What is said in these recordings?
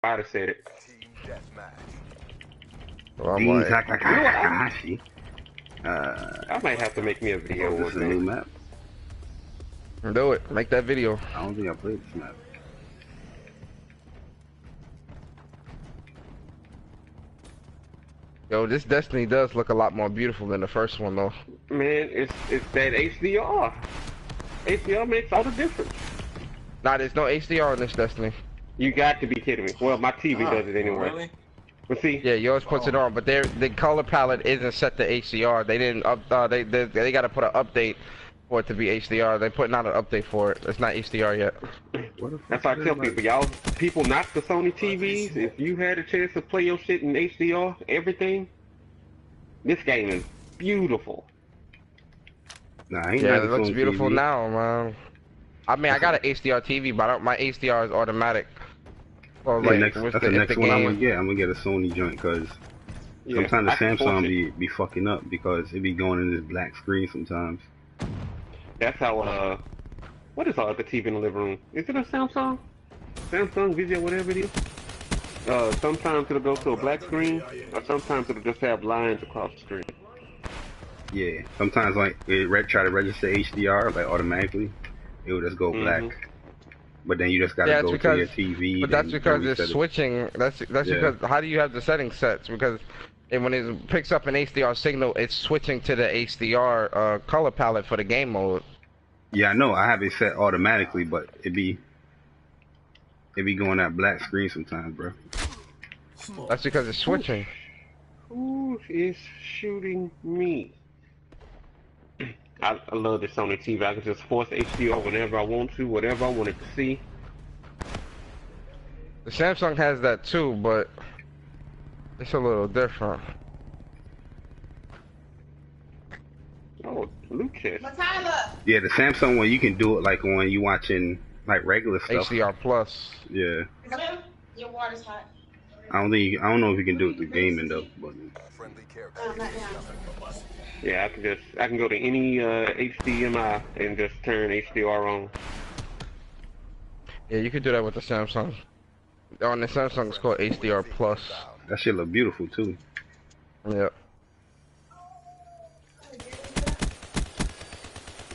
I'd have said it. So I'm Beans, like, You know what? Takahashi. I might have to make me a video This one is a new day. map. do it. Make that video. I don't think I played this map. Yo, this Destiny does look a lot more beautiful than the first one, though. Man, it's that HDR. HDR makes all the difference. Nah, there's no HDR in this Destiny. You got to be kidding me. Well, my TV does it anyway. Really? But see, Yeah, yours puts it on, but the color palette isn't set to HDR. They didn't up. They got to put an update for it to be HDR. They're putting out an update for it. It's not HDR yet. What the fuck that's why I is tell that? people, y'all, people not the Sony TVs. If you had a chance to play your shit in HDR, everything, this game is beautiful. Nah, I ain't Yeah, got it the looks Sony beautiful TV. now, man. I mean, I got an HDR TV, but my HDR is automatic. So, Yeah, like, that's the next one I'm gonna get. I'm gonna get a Sony joint because Yeah, sometimes the I can force Samsung it. be fucking up because it be going in this black screen sometimes. That's how, what is our other TV in the living room? Is it a Samsung? Samsung Video, whatever it is? Sometimes it'll go to a black screen, or sometimes it'll just have lines across the screen. Yeah, sometimes like try to register HDR like automatically, it will just go black. But then you just gotta Yeah, go it's to your because, TV. but that's and because reset it's it. switching. That's Yeah. because how do you have the settings set? Because when it picks up an HDR signal, it's switching to the HDR color palette for the game mode. Yeah, I know. I have it set automatically, but it be going that black screen sometimes, bro. That's because it's switching. Who is shooting me? I love this Sony TV. I can just force HDR whenever I want to, whatever I wanted to see. The Samsung has that too, but it's a little different. Oh, loot chest. Yeah, the Samsung one you can do it like when you watching like regular stuff. HDR plus. Yeah. Your water's hot. I don't know if you can do it through gaming though. But Not now. Yeah, I can go to any HDMI and just turn HDR on. Yeah, you could do that with the Samsung. On the Samsung, it's called HDR plus. that shit look beautiful too. Yep.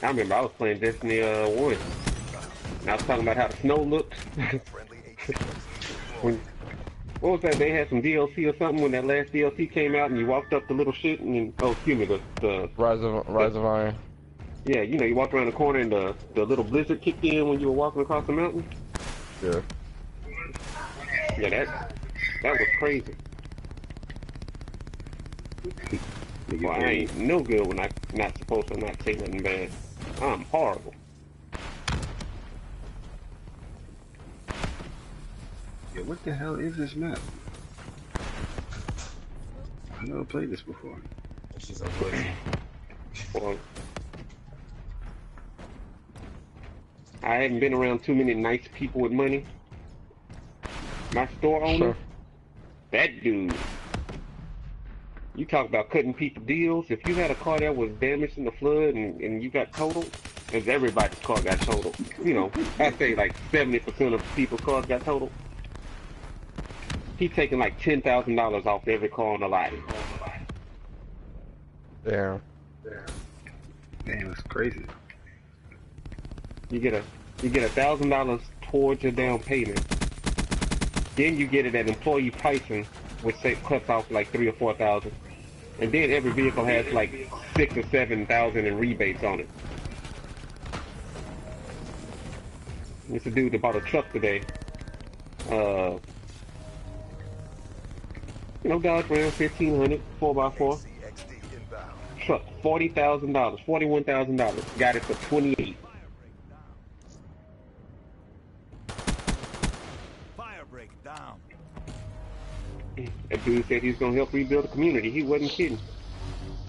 I remember I was playing Destiny 1. And I was talking about how the snow looked. What was that? They had some DLC or something when that last DLC came out, and you walked up the little shit, and excuse me, the Rise of Iron. yeah, you know, you walked around the corner, and the little blizzard kicked in when you were walking across the mountain. Yeah. Yeah, that was crazy. Well, I ain't no good when I not supposed to not say nothing bad. I'm horrible. Yeah, what the hell is this map? I never played this before. She's a pussy. Well, I haven't been around too many nice people with money. My store owner, Sure. that dude. You talk about cutting people deals. If you had a car that was damaged in the flood and you got totaled, because everybody's car got totaled. You know, I'd say like 70% of people's cars got totaled. He's taking like $10,000 off every car on the lot. Yeah. Damn, that's crazy. You get $1,000 towards your down payment. Then you get it at employee pricing, which say cuts off like 3,000 or 4,000. And then every vehicle has like 6,000 or 7,000 in rebates on it. It's a dude that bought a truck today. You know, Dodge Ram 1500, 4x4. Truck, $40,000, $41,000. Got it for 28. Fire break down. That dude said he was gonna help rebuild the community. He wasn't kidding.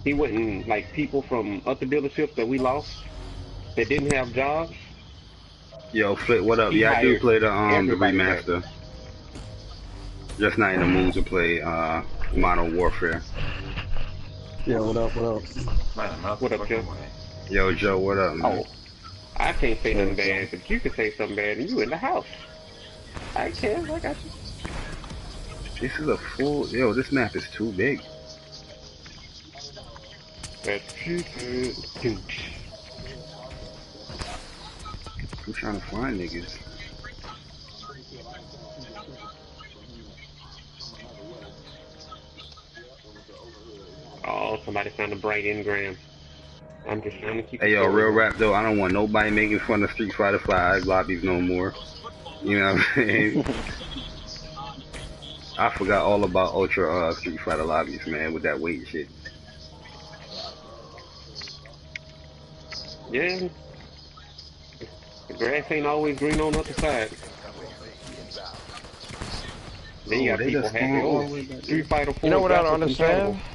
He went and like people from other dealerships that we lost that didn't have jobs. Yo, Flip, what up? He Yeah, I do hired play the everybody back. remaster. Just not in the mood to play Modern Warfare. Yeah, what up, what up? Man, What up, Joe? Yo, Joe, what up, man? Oh, I can't say nothing bad, but you can say something bad and you in the house. I can, I got you. This is a full. Yo, this map is too big. That's true. I'm trying to find niggas. Oh, somebody found a bright engram. I'm just trying to keep Hey the yo, story real going. rap though, I don't want nobody making fun of Street Fighter 5 lobbies no more. You know what I'm saying? I forgot all about Ultra Street Fighter lobbies, man, with that weight shit. Yeah, the grass ain't always green on the other side. Then you Oh, got they people just happy. spawned all Oh, the way back there. Street Fighter You know 4 what I don't backwards compatible. understand?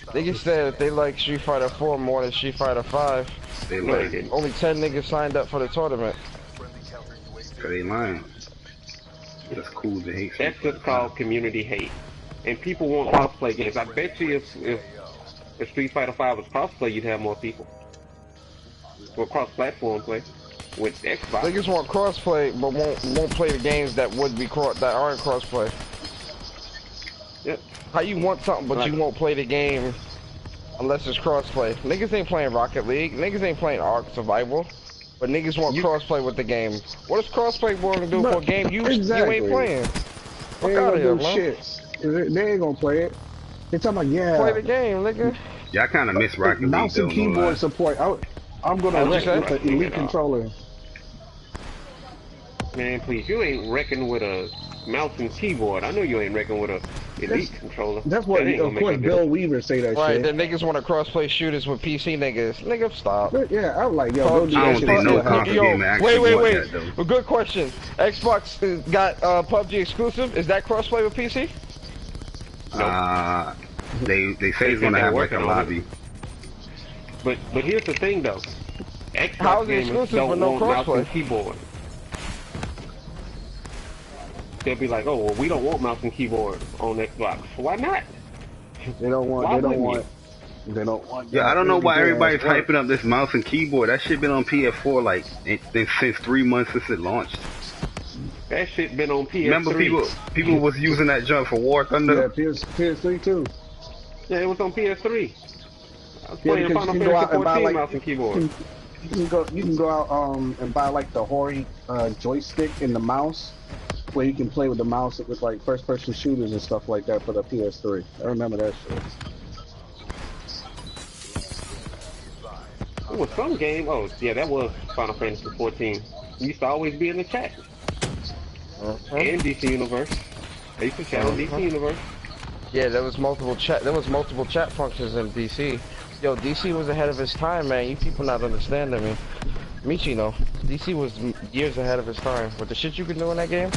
Niggas said that they like Street Fighter 4 more than Street Fighter 5. They No, they lying. didn't. Only 10 niggas signed up for the tournament. Cause they lying. That's cool to hate Street That's Fighter just 5. called community hate. And people want crossplay games. I bet you if Street Fighter 5 was crossplay, you'd have more people. Or cross-platform play with Xbox. Niggas want crossplay, but won't play the games that would be that aren't crossplay. Yep. How you want something, but you won't play the game unless it's crossplay? Niggas ain't playing Rocket League. Niggas ain't playing Ark Survival. But niggas want crossplay with the game. What does crossplay want to do for a game you ain't playing? Fuck out of here, man. Shit. They ain't gonna play it. They talking about Play the game, nigga. Yeah, I kind of miss Rocket League mouse though. and keyboard support. I'm gonna What'd wreck you with say? the Elite controller. Man, please, you ain't wrecking with a mouse and keyboard. I know you ain't wrecking with a Elite controller. That's what, That ain't of gonna course, make no Bill difference. Weaver say that Right, shit. then niggas want to crossplay shooters with PC niggas. Nigga, stop. But yeah, I was like, yo, go do I that don't shit. think no yourself. console game actually wait, want wait. that though. Well, good question. Xbox got PUBG exclusive. Is that crossplay with PC? They say it's They gonna said have they're like a working on lobby. But here's the thing though. How Xbox is it gamers exclusive don't with no want mouse and crossplay? keyboard. They'll be like, oh, well, we don't want mouse and keyboard on Xbox. Why not? They don't want. Why They don't wouldn't want. They don't want. Yeah, I don't know why Everything everybody's else work. hyping up this mouse and keyboard. That shit been on PS4 like since 3 months since it launched. That shit been on PS3. Remember people was using that junk for War Thunder? Yeah, PS3 too. Yeah, it was on PS3. I was Yeah, playing because Final you can go Fantasy out and buy 14 like mouse and keyboard. you can go out and buy like the Hori joystick and the mouse, where you can play with the mouse with like first person shooters and stuff like that for the PS3. I remember that shit. It was some game. Oh, yeah, that was Final Fantasy 14. It used to always be in the chat. And DC Universe. They used to chat on DC Universe. Yeah, there was multiple chat functions in DC. Yo, DC was ahead of its time, man. You people not understanding me. Michi, no. DC was years ahead of its time. With the shit you can do in that game,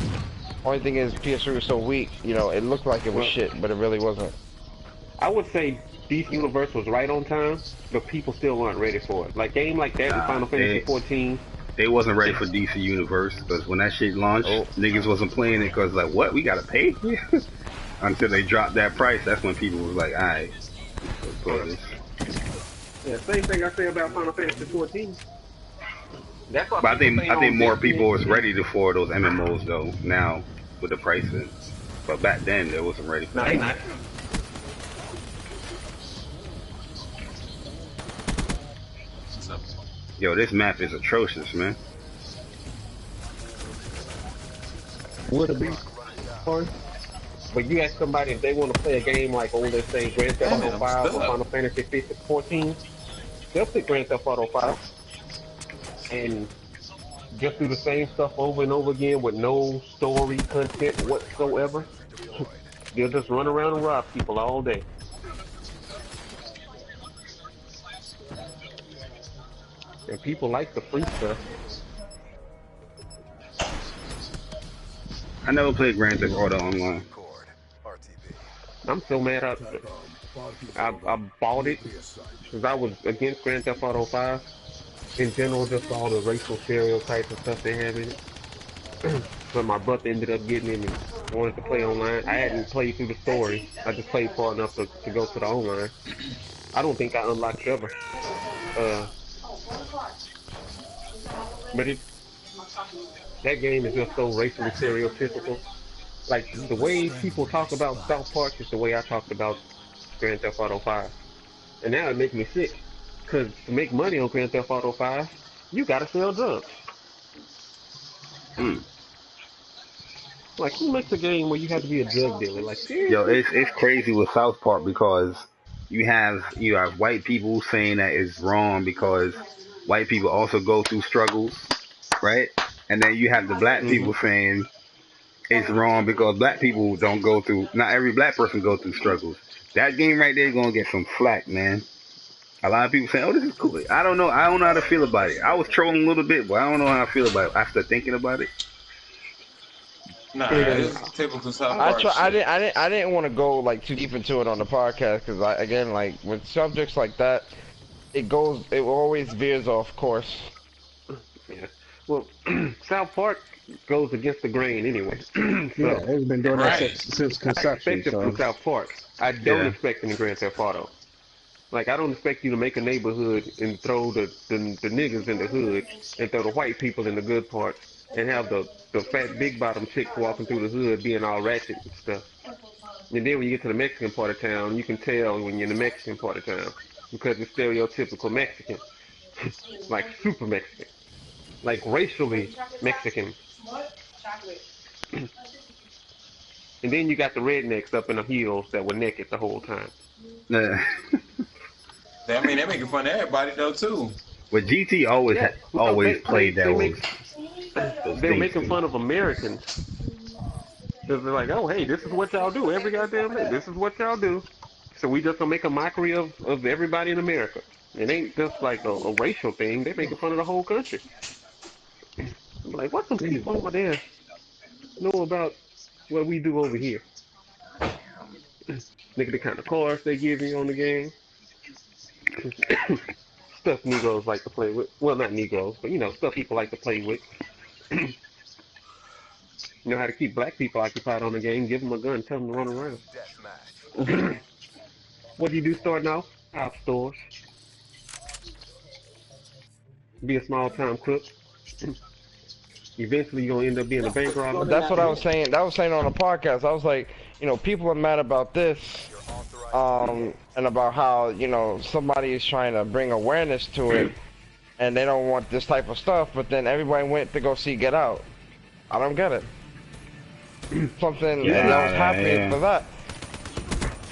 only thing is PS3 was so weak, you know, it looked like it was shit, but it really wasn't. I would say DC Universe was right on time, but people still weren't ready for it. Like game like that in Final Fantasy 14. They wasn't ready for DC Universe because when that shit launched, niggas wasn't playing it because like, what? We gotta pay? Until they dropped that price, that's when people was like, alright, let's play this. Yeah, same thing I say about Final Fantasy 14. That's why But I think on more this people was shit. ready for those MMOs though now with the pricing. But back then they wasn't ready for No, that. they not. Yo, this map is atrocious, man. Would it be? But you ask somebody if they want to play a game like old, let's say Grand Theft Auto 5 or Final Fantasy 14, they'll pick Grand Theft Auto 5 and just do the same stuff over and over again with no story content whatsoever. They'll just run around and rob people all day. And people like the free stuff. I never played Grand Theft Auto online. I'm so mad I bought it because I was against Grand Theft Auto 5. In general, just all the racial stereotypes and stuff they have in it. But my brother ended up getting it and wanted to play online. I hadn't played through the story. I just played far enough to go to the online. I don't think I unlocked ever. But that game is just so racially stereotypical. Like the way people talk about South Park is the way I talked about Grand Theft Auto 5. And now it makes me sick. Cause to make money on Grand Theft Auto 5, you gotta sell drugs. Mm. Like who makes a game where you have to be a drug dealer? Like Yo, seriously? it's crazy with South Park because you have white people saying that it's wrong because white people also go through struggles, right? And then you have the black Hmm. people saying it's wrong because black people don't go through. Not every black person go through struggles. That game right there is gonna get some flack, man. A lot of people saying, "Oh, this is cool." I don't know. I don't know how to feel about it. I was trolling a little bit, but I don't know how I feel about it after thinking about it. Nah, And it's typical South I Park try. shit. I didn't want to go like too deep into it on the podcast because again, like with subjects like that, it always veers off course. yeah, well, South Park goes against the grain anyway. Yeah, So it's been doing that Right. since I conception. expect it from So South Park. I don't Yeah. expect it in Grand Theft Auto. Like I don't expect you to make a neighborhood and throw the niggas in the hood and throw the white people in the good parts and have the fat big bottom chicks walking through the hood being all ratchet and stuff. And then when you get to the Mexican part of town, you can tell when you're in the Mexican part of town because it's stereotypical Mexican, like super Mexican, like racially Mexican. Chocolate. And then you got the rednecks up in the hills that were naked the whole time. Uh, I mean, they making fun of everybody though too. but GT always Yeah, no, always played they make those they're things making too. fun of Americans. Because they're like, oh, hey, this is what y'all do every goddamn day. This is what y'all do. So we just gonna make a mockery of everybody in America. It ain't just like a racial thing. They making fun of the whole country. I'm like, what some people over there know about what we do over here? Look at the kind of cars they give you on the game. Stuff Negroes like to play with. Well, not Negroes, but stuff people like to play with. You know how to keep black people occupied on the game. Give them a gun, tell them to run around. Deathmatch. What do you do starting off? Top stores. Be a small time crook. Eventually, you're gonna end up being a bank robber. But that's what I was saying. That was saying on the podcast. I was like, people are mad about this, Your authorized and about how somebody is trying to bring awareness to it, and they don't want this type of stuff. But then everybody went to go see Get Out. I don't get it. Something Yeah. that was happening Yeah. for that.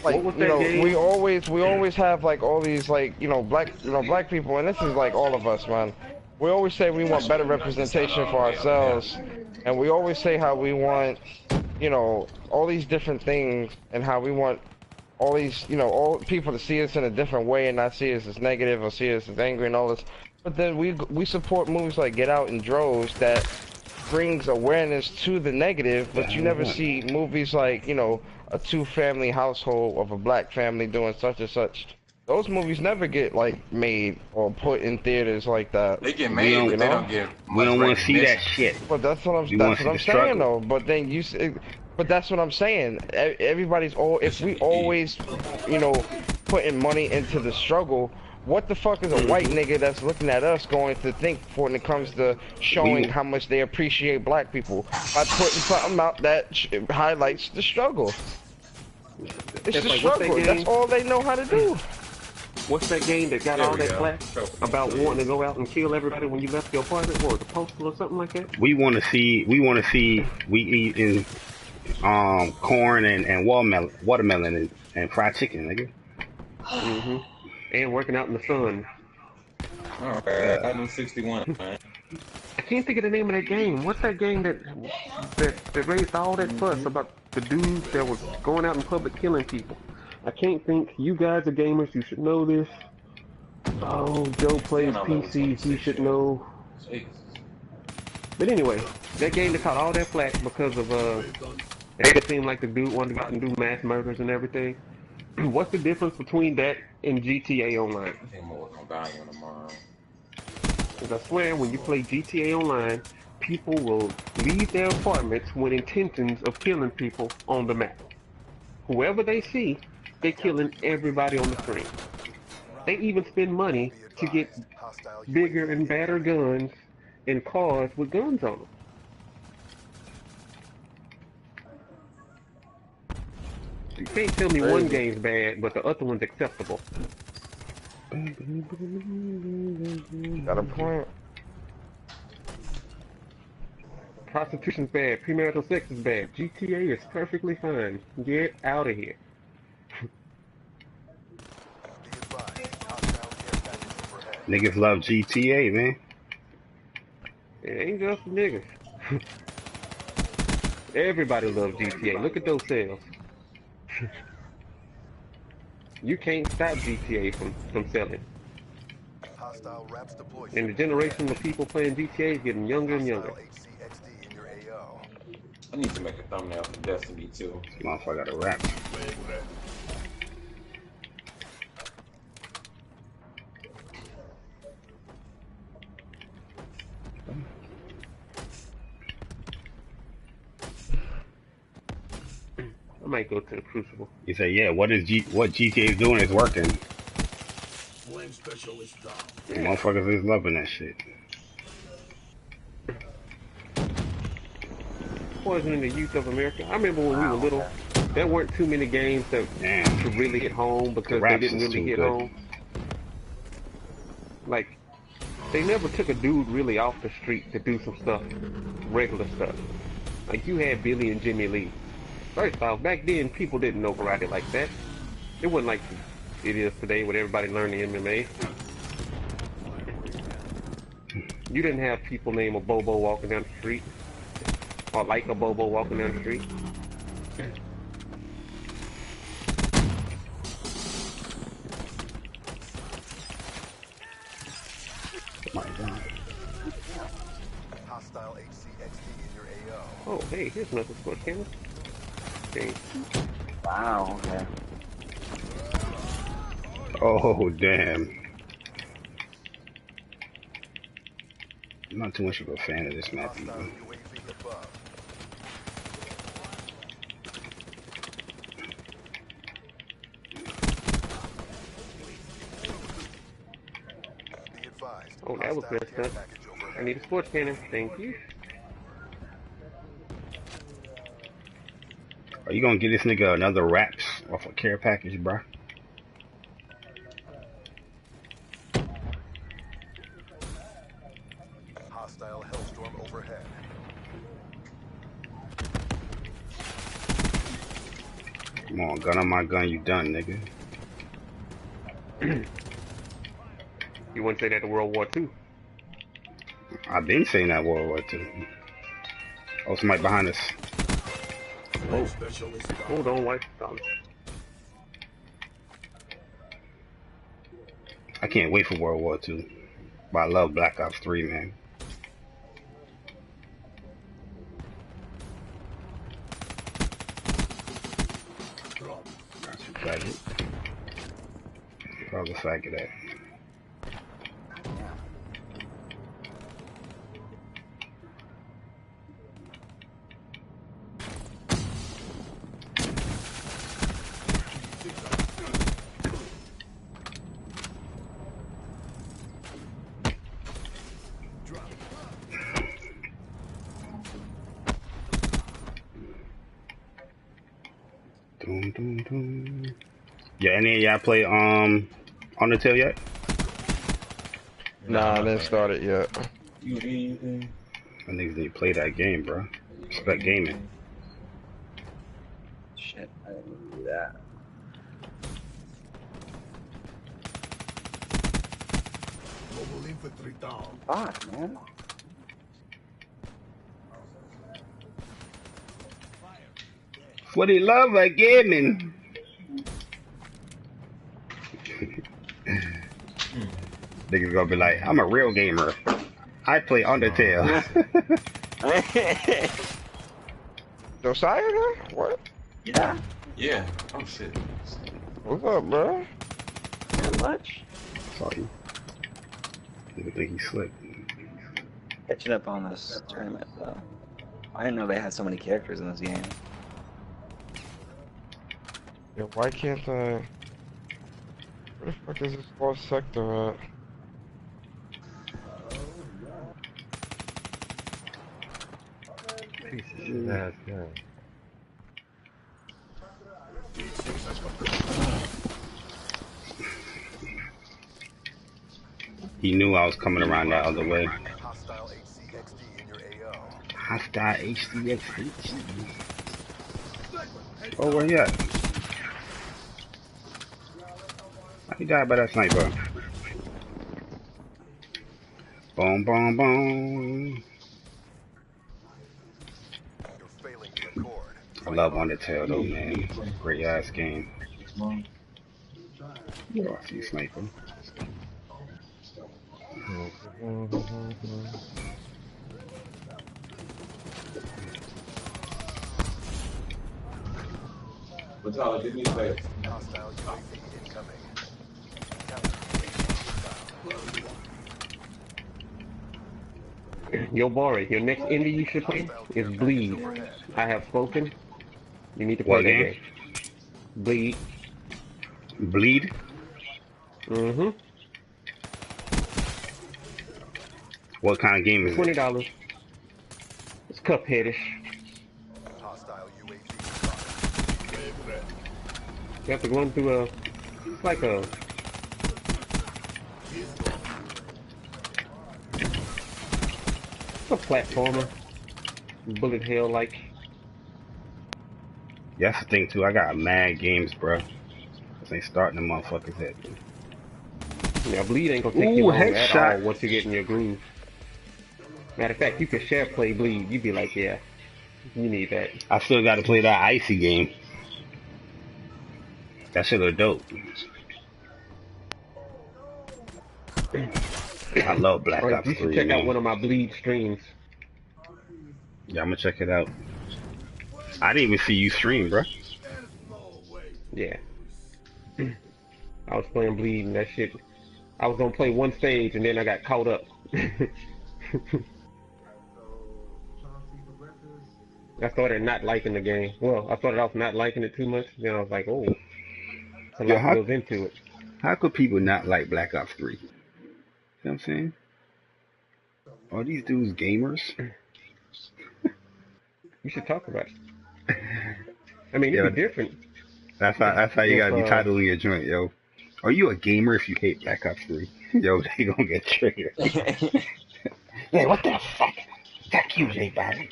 Like What was that game? we always have like all these like black people, and this is like all of us, man. We always say we want better representation for ourselves, and we always say how we want all these different things, and how we want all these all people to see us in a different way and not see us as negative or see us as angry and all this. But then we support movies like Get Out and Droves that brings awareness to the negative, but you never see movies like, a two-family household of a black family doing such and such. Those movies never get like made or put in theaters like that. They get We made, don't- but they don't get We much don't want to see that recognition. shit. But that's what You wanna see the I'm saying struggle. though. But then but that's what I'm saying. Everybody's all if we always, putting money into the struggle. What the fuck is a white nigga that's looking at us going to think for when it comes to showing how much they appreciate black people by putting something out that highlights the struggle? It's It's the like, what's that struggle. game? That's all they know how to do. What's that game that got There all we that go. flack about wanting to go out and kill everybody when you left your apartment? What was it, Postal or something like that? We want to see. We eating corn and watermelon and fried chicken, nigga. Hmm. And working out in the sun. Alright, item 61, man. I can't think of the name of that game. What's that game that raised all that fuss about the dudes that was going out in public killing people? I can't think. You guys are gamers. You should know this. Oh, Joe plays PC. He should know. Jesus. But anyway, that game that caught all that flack because of it seemed like the dude wanted to go out and do mass murders and everything. What's the difference between that and GTA Online? I think I'm gonna work on volume tomorrow. Because I swear, when you play GTA Online, people will leave their apartments with intentions of killing people on the map. Whoever they see, they're killing everybody on the screen. They even spend money to get hostile bigger and badder guns and cars with guns on them. You can't tell me one Crazy. game's bad, but the other one's acceptable. Got a point. Prostitution's bad. Premarital sex is bad. GTA is perfectly fine. Get out of here. Be advised. Hostile care package overhead. Niggas love GTA, man. It ain't just the niggas. Everybody loves GTA. Look at those sales. You can't stop GTA from selling. Hostile wraps deployed. And the generation of people playing GTA is getting younger and younger. Hostile HCXD in your AO. I need to make a thumbnail for Destiny too. This motherfucker got a rap. I might go to the Crucible. You say, yeah, what GTA is doing is working. Flame specialist down. Motherfuckers is loving that shit. Poisoning the youth of America. I remember when we were little, there weren't too many games that Damn. could really hit home The because they raps didn't is really too hit good. home. Like, they never took a dude really off the street to do some stuff, regular stuff. Like, you had Billy and Jimmy Lee. First off, back then, people didn't know karate like that. It wasn't like it is today when everybody learned the MMA. You didn't have people named a Bobo walking down the street. Or like a Bobo walking down the street. My God. Hostile HCXD in your AO. Oh, hey, here's another sports camera. Okay. Wow, okay. Oh, damn. I'm not too much of a fan of this map Hostile either. UAV above. Be advised. Oh, that was Hostile messed care up. package I overhead. need a sports cannon. Thank you. Are you gonna get this nigga another raps off a care package, bro? Hostile hellstorm overhead. Come on, gun on my gun, you done, nigga. You wouldn't say that to World War II. I've been saying that World War II. Oh, somebody behind us. Flame specialist down. Hold on, wife. Stop. I can't wait for World War II. But I love Black Ops 3, man. Got you, faggot. How's the faggot at? Doom, doom, doom. Yeah, any of y'all play Undertale yet? Nah, I didn't start it yet. You anything? I niggas need to play that game, bro. Respect gaming. Shit, I didn't do that. Mobile infantry down. Fuck, man. For the love of gaming. Niggas gonna be like, I'm a real gamer. I play Undertale. Josiah, huh? What? Yeah, Yeah. Oh shit. What's up, bro? not much. Sorry. Nigga think he's slick. Catching up on this tournament, though. I didn't know they had so many characters in this game. Yeah, why can't I... Where the fuck is this lost sector at? Piece of shit ass gun. He knew I was coming around that other way. Hostile HCXD in your AO. Hostile HDX. Oh, where he at? He died by that sniper. Boom, boom, boom. You're failing to record. I love Undertale though, man. Great ass game. Oh, I see sniper. But y'all give me space. Hostile UAV incoming. Yo, Bori, your next indie you should play Hostile is care package Bleed. overhead. I have spoken. You need to play What that game? game. Bleed. Bleed? Mm-hmm. What kind of game is it? $20. It's Cupheadish. Hostile UAV spotted. You have to run through a, it's like a platformer. Bullet hell like. Yeah, that's the thing too. I got mad games, bro. This ain't starting the motherfuckers head. Yeah, Bleed ain't gonna take you Ooh, long at headshot. all once you get in your groove. Matter of fact, you can share play Bleed. You'd be like, yeah, you need that. I still got to play that icy game. That shit look dope. I love Black Or Ops you should 3, check out man. one of my Bleed streams. Yeah, I'm gonna check it out. I didn't even see you stream, bro. Yeah. I was playing Bleed and that shit. I was gonna play one stage and then I got caught up. I started not liking the game. Well, I started off not liking it too much. Then I was like, oh, a Yo, lot goes into it. how could people not like Black Ops 3? You know what I'm saying? Are these dudes gamers? You should talk about it. I mean, it'd Yeah, be different that's how you if, gotta be titling your joint, yo. Are you a gamer if you hate Black Ops 3? Yo, they gonna get triggered. Hey, what the fuck? Fuck you, J Bobby.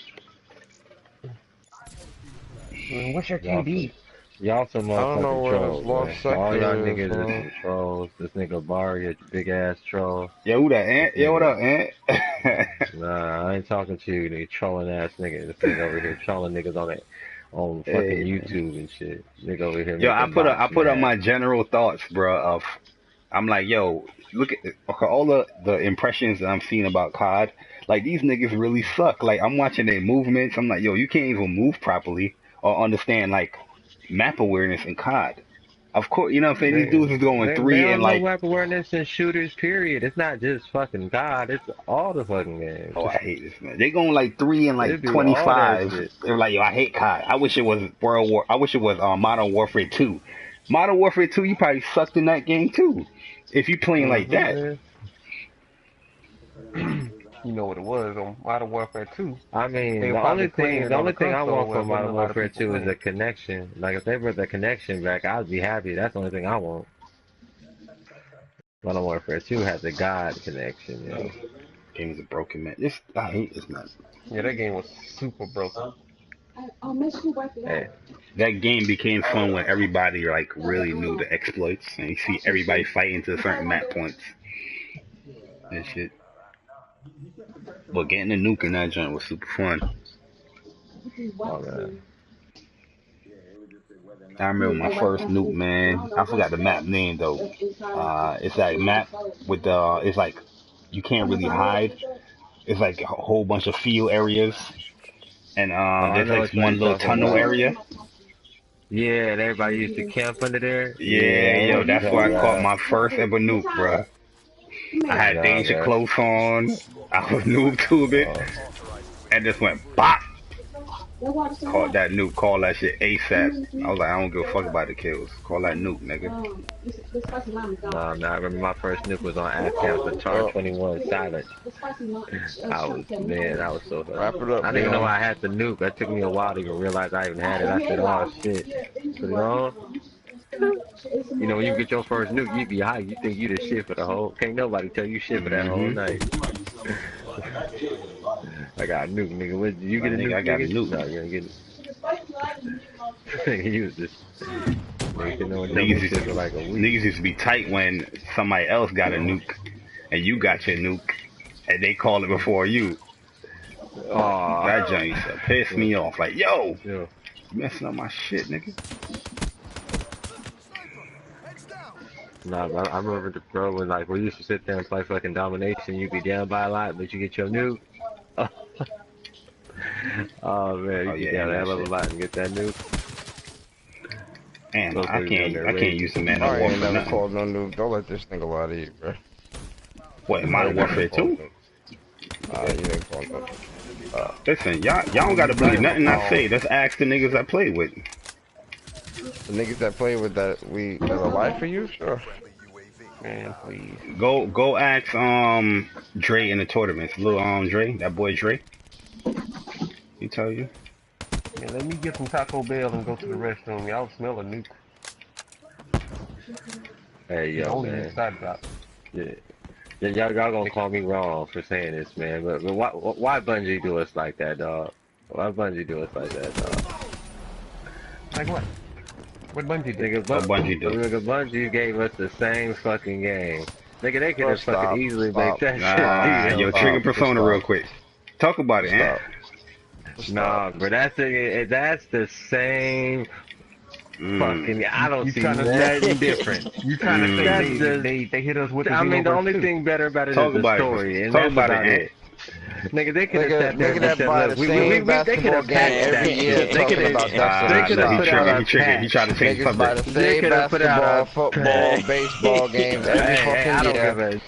what's your Y'all KD? y'all some I don't know motherfucking where this trolls, lost man. All y'all sector is, niggas is man. some trolls. This nigga Barry, a big ass troll. Yo, who that, This Ant? Yo, what nigga, up, Ant? nah, I ain't talking to you, nigga. Trolling ass nigga. This nigga over here trolling niggas on fucking Hey, man. YouTube and shit. Nigga over here Yo, making bots I put up mad. my general thoughts, bro. Of I'm like, yo, look at okay, all the impressions that I'm seeing about COD. Like these niggas really suck. Like I'm watching their movements. I'm like, yo, you can't even move properly or understand like map awareness in COD. Of course, you know what I'm saying. These They, dudes is going they three and don't know like, map awareness and shooters, period. It's not just fucking God. It's all the fucking games. oh, I hate this man. They going like 3 and It like be all that 25. shit. They're like, yo, I hate COD. I wish it was World War. I wish it was Modern Warfare 2. Modern Warfare 2, you probably sucked in that game too. If you playing like that. Yeah. You know what it was on Modern Warfare 2. I mean, They were probably playing it the on the only thing I console want where from wasn't a Modern lot of Warfare people 2 is playing. a connection. Like if they brought the connection back, I'd be happy. That's the only thing I want. Modern Warfare 2 has a God connection, you know. Game's a broken man. I hate this man. Yeah, that game was super broken. Hey, That game became fun when everybody like really knew the exploits and you see everybody fighting to certain map points and shit. But getting a nuke in that joint was super fun. oh man. I remember my first nuke, man. I forgot the map name though. It's that map with it's like you can't really hide. It's like a whole bunch of field areas, and Oh, I there's know like which one one you're little talking tunnel about. area. Yeah, and everybody used to camp under there. Yeah, Yeah, I know yo, what you're that's where talking I caught about. my first ever nuke, bruh. I had Nah, danger man. close on. I was noob tubing Oh, Authorized to and just engage. went bop. Caught that nuke. Call that shit ASAP. I was like, I don't give a fuck about the kills. Call that nuke, nigga. Nah, I remember my first nuke was on AFCAM for Tar Oh, 21 Silence. I was so wrap it up, I didn't even know Leon. I had the nuke. It took me a while to even realize I even had it. I said, oh shit. Put it on. You know, when you get your first nuke, you be high. You think you the shit for the whole. Can't nobody tell you shit for that whole Mm-hmm. night. I got a nuke, nigga. What, did you My get a nigga, nuke, I got a nigga? nuke. No, you ain't get it. You was just. Nigga can know and tell Niggas me used, shit for like a week. niggas used to be tight when somebody else got a nuke and you got your nuke and they call it before you. Aw. That junk used to piss Yeah, me off. Like, yo, yeah. you messing up my shit, nigga. Nah, but I remember the pro when like we used to sit there and play fucking domination. You'd be down by a lot, but you get your nuke. Oh man, Oh you be yeah, down and a that hell of a shit. lot and get that nuke. And Those I niggas down can't, there I can't raging. use the man of I war ain't for never nothing. called no nuke. Don't let this nigga lie to you, bro. What, I Modern ain't never Warfare called 2? nuke. You didn't call no nuke. Listen, y'all don't You gotta believe never nothing I called. say. Just ask the niggas I play with. The niggas that play with that that are alive for you, sure. Friendly UAV Man, inbound. please. Go ask Dre in the tournaments. Little Dre, that boy Dre. He tell you. Man, let me get some Taco Bell and go to the restroom. Y'all smell a nuke. Hey yo, Only man. mixed side drop. Yeah. Y'all gonna call me wrong for saying this, man. But why Bungie do us like that, dog? Why Bungie do us like that, dog? Like what? What Bungie do? What Bungie do? Nigga, Bungie gave us the same fucking game. Nigga, they could Bro, have fucking stop, easily made stop, that shit stop, Yo, DLC. trigger stop, just persona real stop, quick. Talk about it, just huh? stop, just stop. Nah, but that's the same Mm. fucking. I don't You see trying to nothing different. you trying to say That's Mm. the. they hit us with the I mean, the Xenoverse only 2? thing better about it is Talk the about it. story, and Talk that's about it, about Ant. it. Nigga, they could have Nigga, sat there nigga and just that said, buy look, the same they could basketball have game patched every that year shit. They could talking have, about they Destiny. could have He Stop. put out triggered. a He triggered. He patch. tried to change the Niggas buy subject. the They same could have put out basketball, a football, patch. baseball games every Hey, fucking I don't year. give a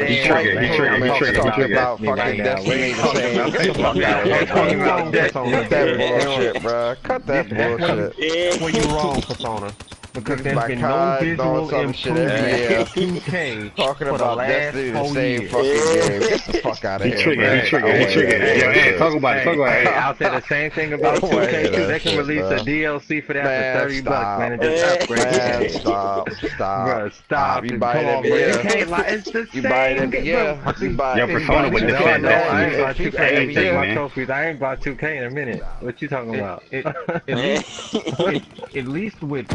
He These damn, flight triggered. He man. triggered. I'm He tournaments talking triggered. He talking about triggered. about Destiny right fucking now. We Destiny ain't the talking same. about. Get the fuck We out of here, ain't bro. talking You about wrong, Destiny. Persona. Cut that Aaron, bullshit, bro. Cut that that's bullshit. where you wrong, Persona. Because Niggas there's buy been no COD and all this visual other shit every improvement year. to 2K Talking for the about last Destiny the 4 same years. fucking game. Get the fuck out of He here, triggered. He man. Hey, Stop. I triggered. don't He want to hear that triggered. Yo, Ant, bullshit. talk about it. Talk about it. I'll say the same thing I about don't want to 2K hear because that they can shit, release a bro. DLC for that for Man, $30, man, stop. and just upgrade the Man, game. stop. Stop. Bro, Stop. stop You it. buy Come it on, every bro. You year. can't lie. It's the You buy it same every game, bro. year. You buy Yo, you Persona buy with FIFA defend No, I Destiny. ain't Madden bought and 2K. FIFA Hey, every Anything, check my year. man. trophies. I ain't bought 2K in a minute. What you talking It, about? it, at least, at least with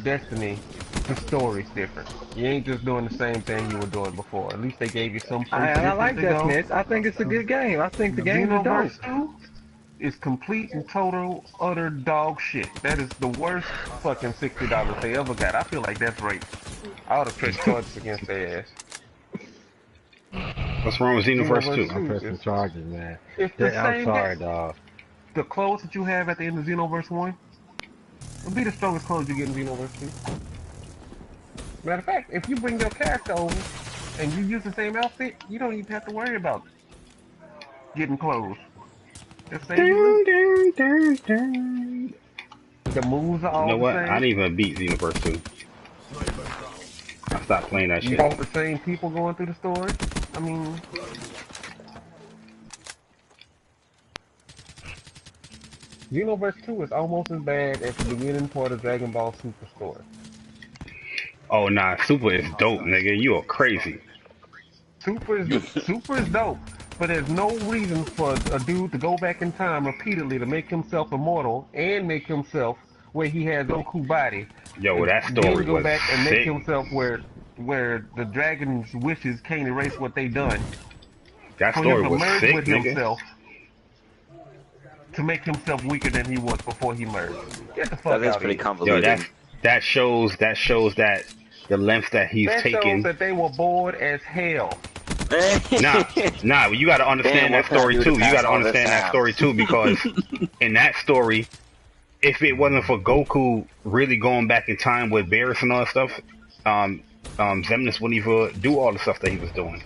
Destiny, the story's different. You ain't just doing the same thing you were doing before. At least they gave you some I places like to go. Destiny. I think it's a good game. I think the games are dope. Xenoverse 2 is complete and total utter dog shit. That is the worst fucking $60 they ever got. I feel like that's rape. I ought to press charges against their ass. What's wrong with Xenoverse Xenoverse 2? I'm 2 pressing charges, man. it's the I'm same game. sorry, dog. The clothes that you have at the end of Xenoverse 1 will be the strongest clothes you get in Xenoverse 2. Matter of fact, if you bring your character over and you use the same outfit, you don't even have to worry about getting clothes. Just save your loot. Dun, dun, dun, dun. The moves are You all know the what? I same. didn't even beat Xenoverse 2. Sniper down. I stopped playing that You shit. got the same people going through the story. I mean, Xenoverse 2 is almost as bad as the beginning part of Dragon Ball Super story. Oh, nah. Super is dope, Hostiles nigga. You are UAV crazy. spotted. Super is dope, but there's no reason for a dude to go back in time repeatedly to make himself immortal and make himself where he has Goku body, Yo, and that then story go was back and make sick. himself where the dragon's wishes can't erase what they done. That For him story to was merge sick, with nigga. himself to make himself weaker than he was before he merged. Get the That fuck is out of pretty here. Yo, convoluted. that the lengths that he's That shows taken. that they were bored as hell. Nah, nah. You got to Damn, understand what that can I story do to too. You got pass to all this understand that time? story too because in that story, if it wasn't for Goku really going back in time with Beerus and all that stuff, Xemnas wouldn't even do all the stuff that he was doing.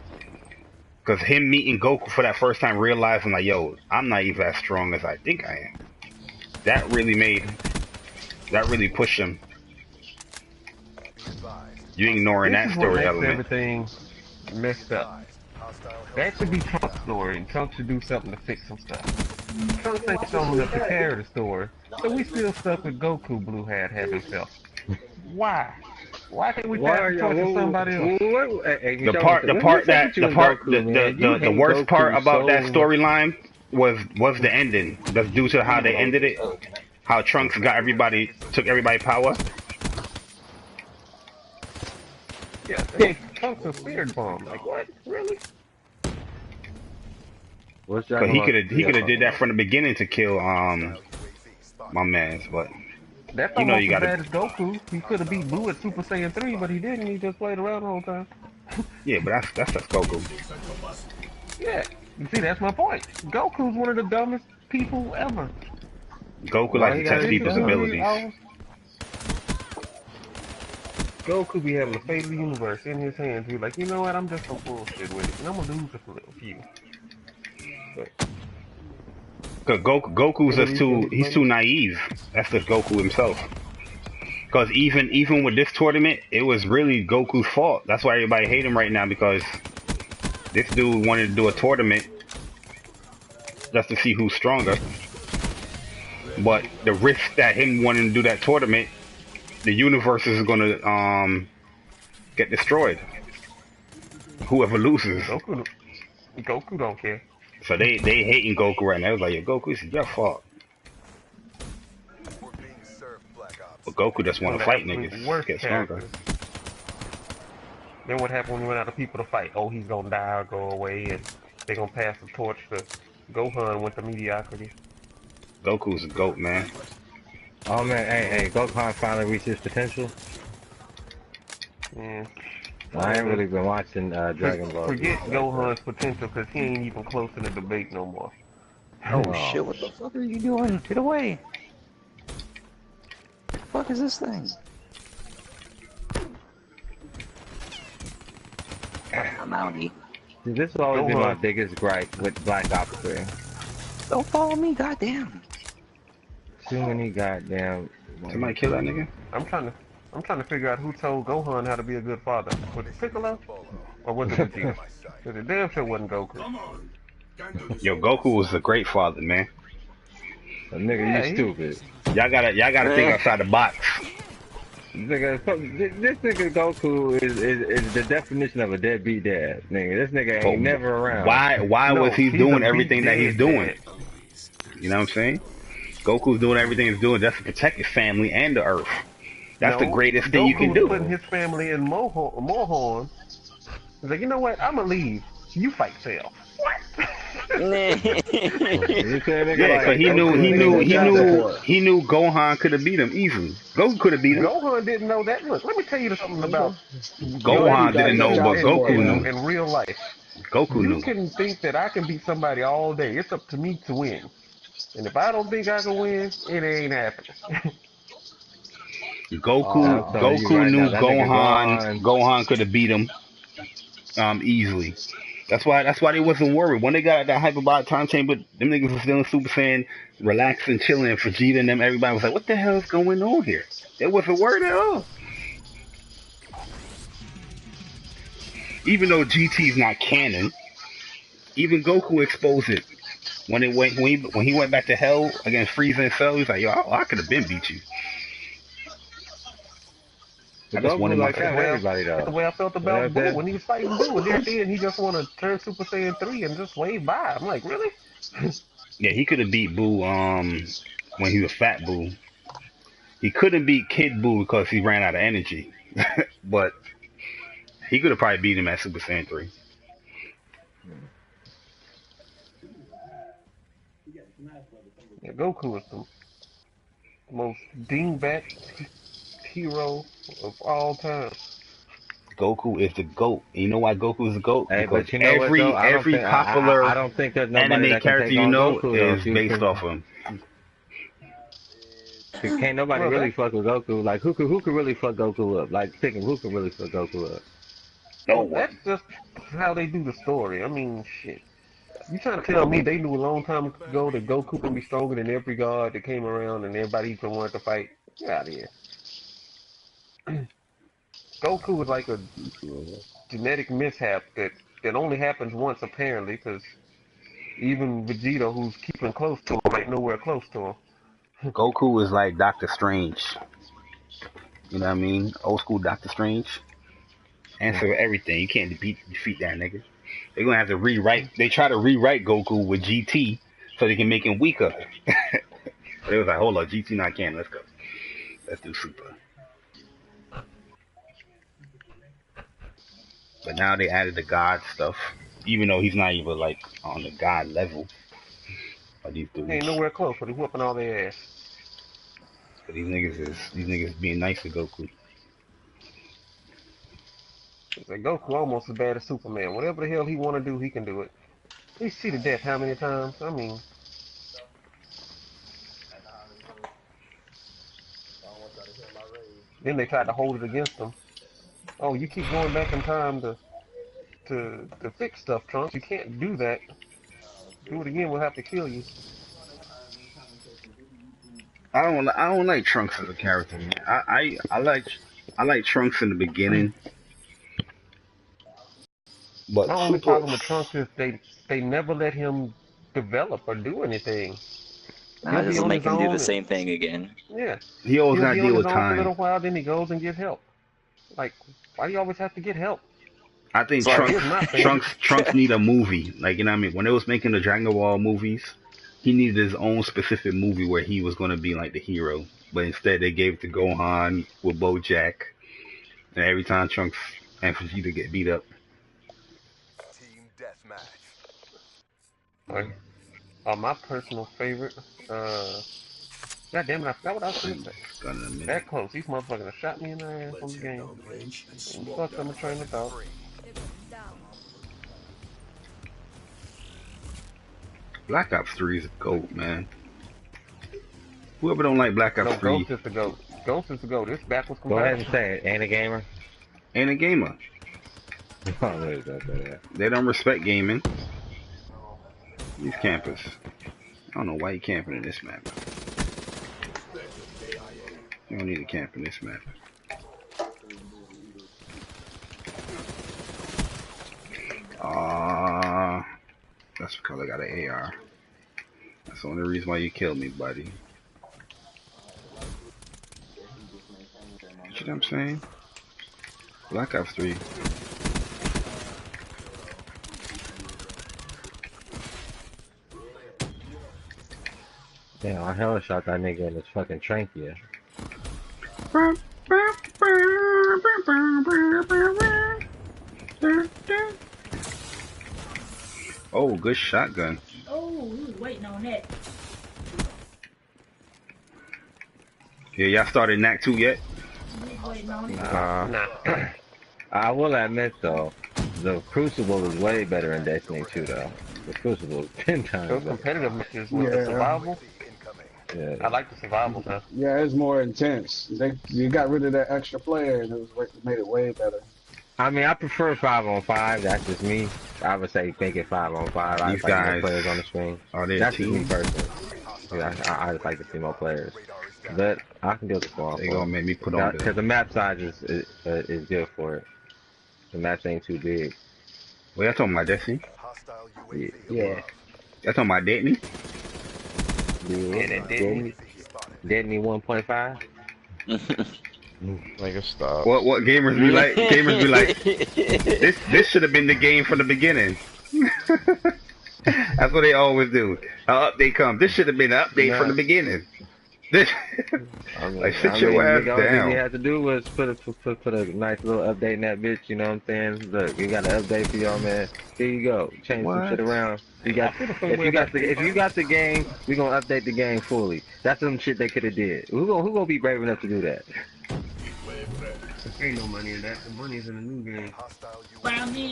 Because him meeting Goku for that first time, realizing like, yo, I'm not even as strong as I think I am. That really made, that really pushed him. Be advised. You ignoring This that is what story makes element. everything Be messed up. advised. Hostile That should be helicopter Trump's inbound. story, and Trump should do something to fix some stuff. Trump ain't strong enough to carry the story, so we still stuck with Goku Blue Hat having self. Why? Why can't we Why pass are the y'all? torch to somebody else? Hey, The part, the part that, the part, the worst part about that storyline was the ending. That's due to how they ended it. How Trunks got everybody, took everybody power. Yeah, they Trump's a spirit bomb. Like what? Really? What's Cause he could have did that from the beginning to kill Hostile UAV spotted. my man's, but That's you know almost you as gotta, bad as Goku. He could have beat Blue at Super Saiyan 3, but he didn't. He just played around the whole time. yeah, but that's just Goku. Yeah. You see, that's my point. Goku's one of the dumbest people ever. Goku Why likes he to gotta test be people's dumb? abilities. Goku be having the fate of the universe in his hands. Be like, you know what? I'm just gonna bullshit with it, and I'm gonna lose a few. But Cause Goku's just he's too naive. That's just Goku himself. Cause even with this tournament, it was really Goku's fault. That's why everybody hate him right now, because this dude wanted to do a tournament just to see who's stronger. But the risk that him wanting to do that tournament, the universe is gonna get destroyed. Whoever loses. Goku don't care. So they hating Goku right now. It was like, yo, Goku, this is your fault. We're being served, Black Ops. But Goku just want to One fight of the absolute niggas, worst get stronger. characters. Then what happened when we run out of people to fight? Oh, he's gonna die or go away, and they're gonna pass the torch to Gohan with the mediocrity. Goku's a goat, man. Oh man, hey, Gohan finally reached his potential. Yeah. I ain't really been watching Dragon Ball. Forget Gohan's potential, because he ain't even close in the debate no more. Oh shit, what the fuck are you doing? Get away! What the fuck is this thing? I'm outie. This has always been my biggest gripe with Black Ops 3. Don't follow me, goddamn. Too many goddamn. Somebody kill that nigga? I'm trying to figure out who told Gohan how to be a good father. Was it Piccolo? Or was it Vegeta? Because it damn sure wasn't Goku. Yo, Goku was a great father, man. Nigga, you stupid. Y'all gotta think outside the box. Nigga, this nigga Goku is the definition of a deadbeat dad. Nigga, this nigga ain't never around. Why was he doing everything that he's doing? You know what I'm saying? Goku's doing everything he's doing just to protect his family and the Earth. That's the greatest thing you can do. Putting his family in Mohorn. He's like, you know what? I'm gonna leave. You fight Cell. What? Yeah, so he knew Gohan could have beat him easily. Goku could have beat him. Gohan didn't know that. Look, let me tell you something about Gohan didn't know, but Goku knew. In real life, Goku knew. You can think that I can beat somebody all day. It's up to me to win. And if I don't think I can win, it ain't happening. Goku knew Gohan could have beat him easily. That's why they wasn't worried. When they got that hyperbolic time chamber, them niggas was still in Super Saiyan, relaxing, chilling, and Vegeta and them, everybody was like, what the hell is going on here? They wasn't worried at all. Even though GT's not canon, even Goku exposed it. When he went back to hell against Frieza and Cell, he was like, yo, I could have been beat you. That's the way I felt about Boo when he was fighting Boo, and then he just want to turn Super Saiyan 3 and just wave by. I'm like, really? Yeah, he could have beat Boo when he was Fat Boo. He couldn't beat Kid Boo because he ran out of energy, but he could have probably beat him at Super Saiyan 3. Yeah, Goku is the most dingbat hero of all time. Goku is the GOAT. You know why Goku is the GOAT? Hey, because you know every popular I don't think there's anime character you know is based off of him. Can't nobody really fuck with Goku. Like who could really fuck Goku up? Like thinking who could really fuck Goku up? No one. That's just how they do the story. I mean, shit. You trying to tell me they knew a long time ago that Goku can be stronger than every god that came around and everybody even wanted to fight? Get out of here. Goku was like a genetic mishap that only happens once apparently, because even Vegeta, who's keeping close to him, ain't nowhere close to him. Goku is like Doctor Strange. You know what I mean? Old school Doctor Strange. Answer everything. You can't defeat that nigga. They're gonna have to rewrite. They try to rewrite Goku with GT so they can make him weaker. But it was like, hold on, GT not can. Let's go. Let's do Super. But now they added the God stuff, even though he's not even like on the God level. But these dudes, Ain't nowhere close, but he's whooping all their ass. but these niggas being nice to Goku. It's like Goku almost as bad as Superman. Whatever the hell he want to do, he can do it. He's cheated death how many times? I mean, then they tried to hold it against him. Oh, you keep going back in time to fix stuff, Trunks. You can't do that. Do it again, we'll have to kill you. I don't like Trunks as a character, man. I like Trunks in the beginning, but My only Super problem with Trunks is they never let him develop or do anything. Nah, He'll be just on make his him do the own. same thing again. Yeah, he always he'll got be to on deal his with own for a time. little while, then he goes and gets help. Like, why do you always have to get help? I think Sorry. Here's my thing. Trunks need a movie. Like, you know what I mean? When they was making the Dragon Ball movies, he needed his own specific movie where he was gonna be like the hero. But instead they gave it to Gohan with BoJack. And every time Trunks and Vegeta get beat up. Team deathmatch. Like, my personal favorite. God damn it, I forgot what I was I gonna ain't say. got in a minute. That close. These motherfuckers have shot me in the ass on Let's the head game. down range and And smoke fuck, that I'm trying to motherfucker. talk. Free. Black Ops 3 is gold, man. Whoever don't like Black Ops No, 3 Ghost is the GOAT. Ghost is the GOAT. It's backwards Go ahead and compatible. say it. Ain't a gamer. ain't a gamer. Oh, there you go, that. They don't respect gaming. These campers. I don't know why you camping in this map. You don't need to camp in this map. That's because I got an AR. That's the only reason why you killed me, buddy. You know what I'm saying? Black Ops 3. Damn, I hella shot that nigga in his fucking trachea. Oh, good shotgun. Oh, we was waiting on that. Yeah, y'all started NAC 2 yet? We was waiting on it. Nah. I will admit though, the Crucible is way better in Destiny 2 though. The Crucible is 10 times Those better. competitive missions with the Yeah. survival. Incoming. Yeah. I like the survival stuff. Yeah, it's more intense. You got rid of that extra player and made it way better. I mean, I prefer 5-on-5. That's just me. I would say make it 5-on-5. I These just like more guys players on the screen. are their That's just me team. personally. Yeah, I just like to see more players. But I can deal with 4-on-4. They gonna make me put on Because the map size is good for it. The maps ain't too big. Well, y'all talking about Destiny? Hostile UAV Yeah. above. Y'all talking about Destiny? Yeah, that didn't. Destiny 1.5? Nigga, stop. What gamers be like? Gamers be like, this should have been the game from the beginning. That's what they always do. An update comes. This should have been an update from the beginning. This, like, sit your ass nigga, all thing down. you had to do was put a nice little update in that bitch, you know what I'm saying? Look, you got an update for y'all, man. Here you go. Change some shit around. If you got the game, we gonna update the game fully. That's some shit they could have did. Who gonna be brave enough to do that? There ain't no money in that. The money's in the new game.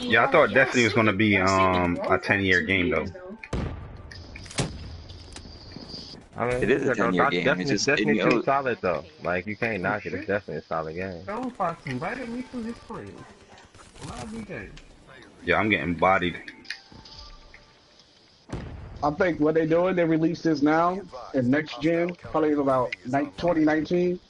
Yeah, I thought Destiny was gonna be a 10-year game though. I mean, It is a 10-year game. It's just Destiny it 2 solid though. Like you can't knock it. It's definitely a solid game. Stone Fox invited me to his friends. Lobby game. Yeah, I'm getting bodied. I think what they're doing, they release this Be now advised, in next hostile gen, probably in counter about UAV is online. 2019.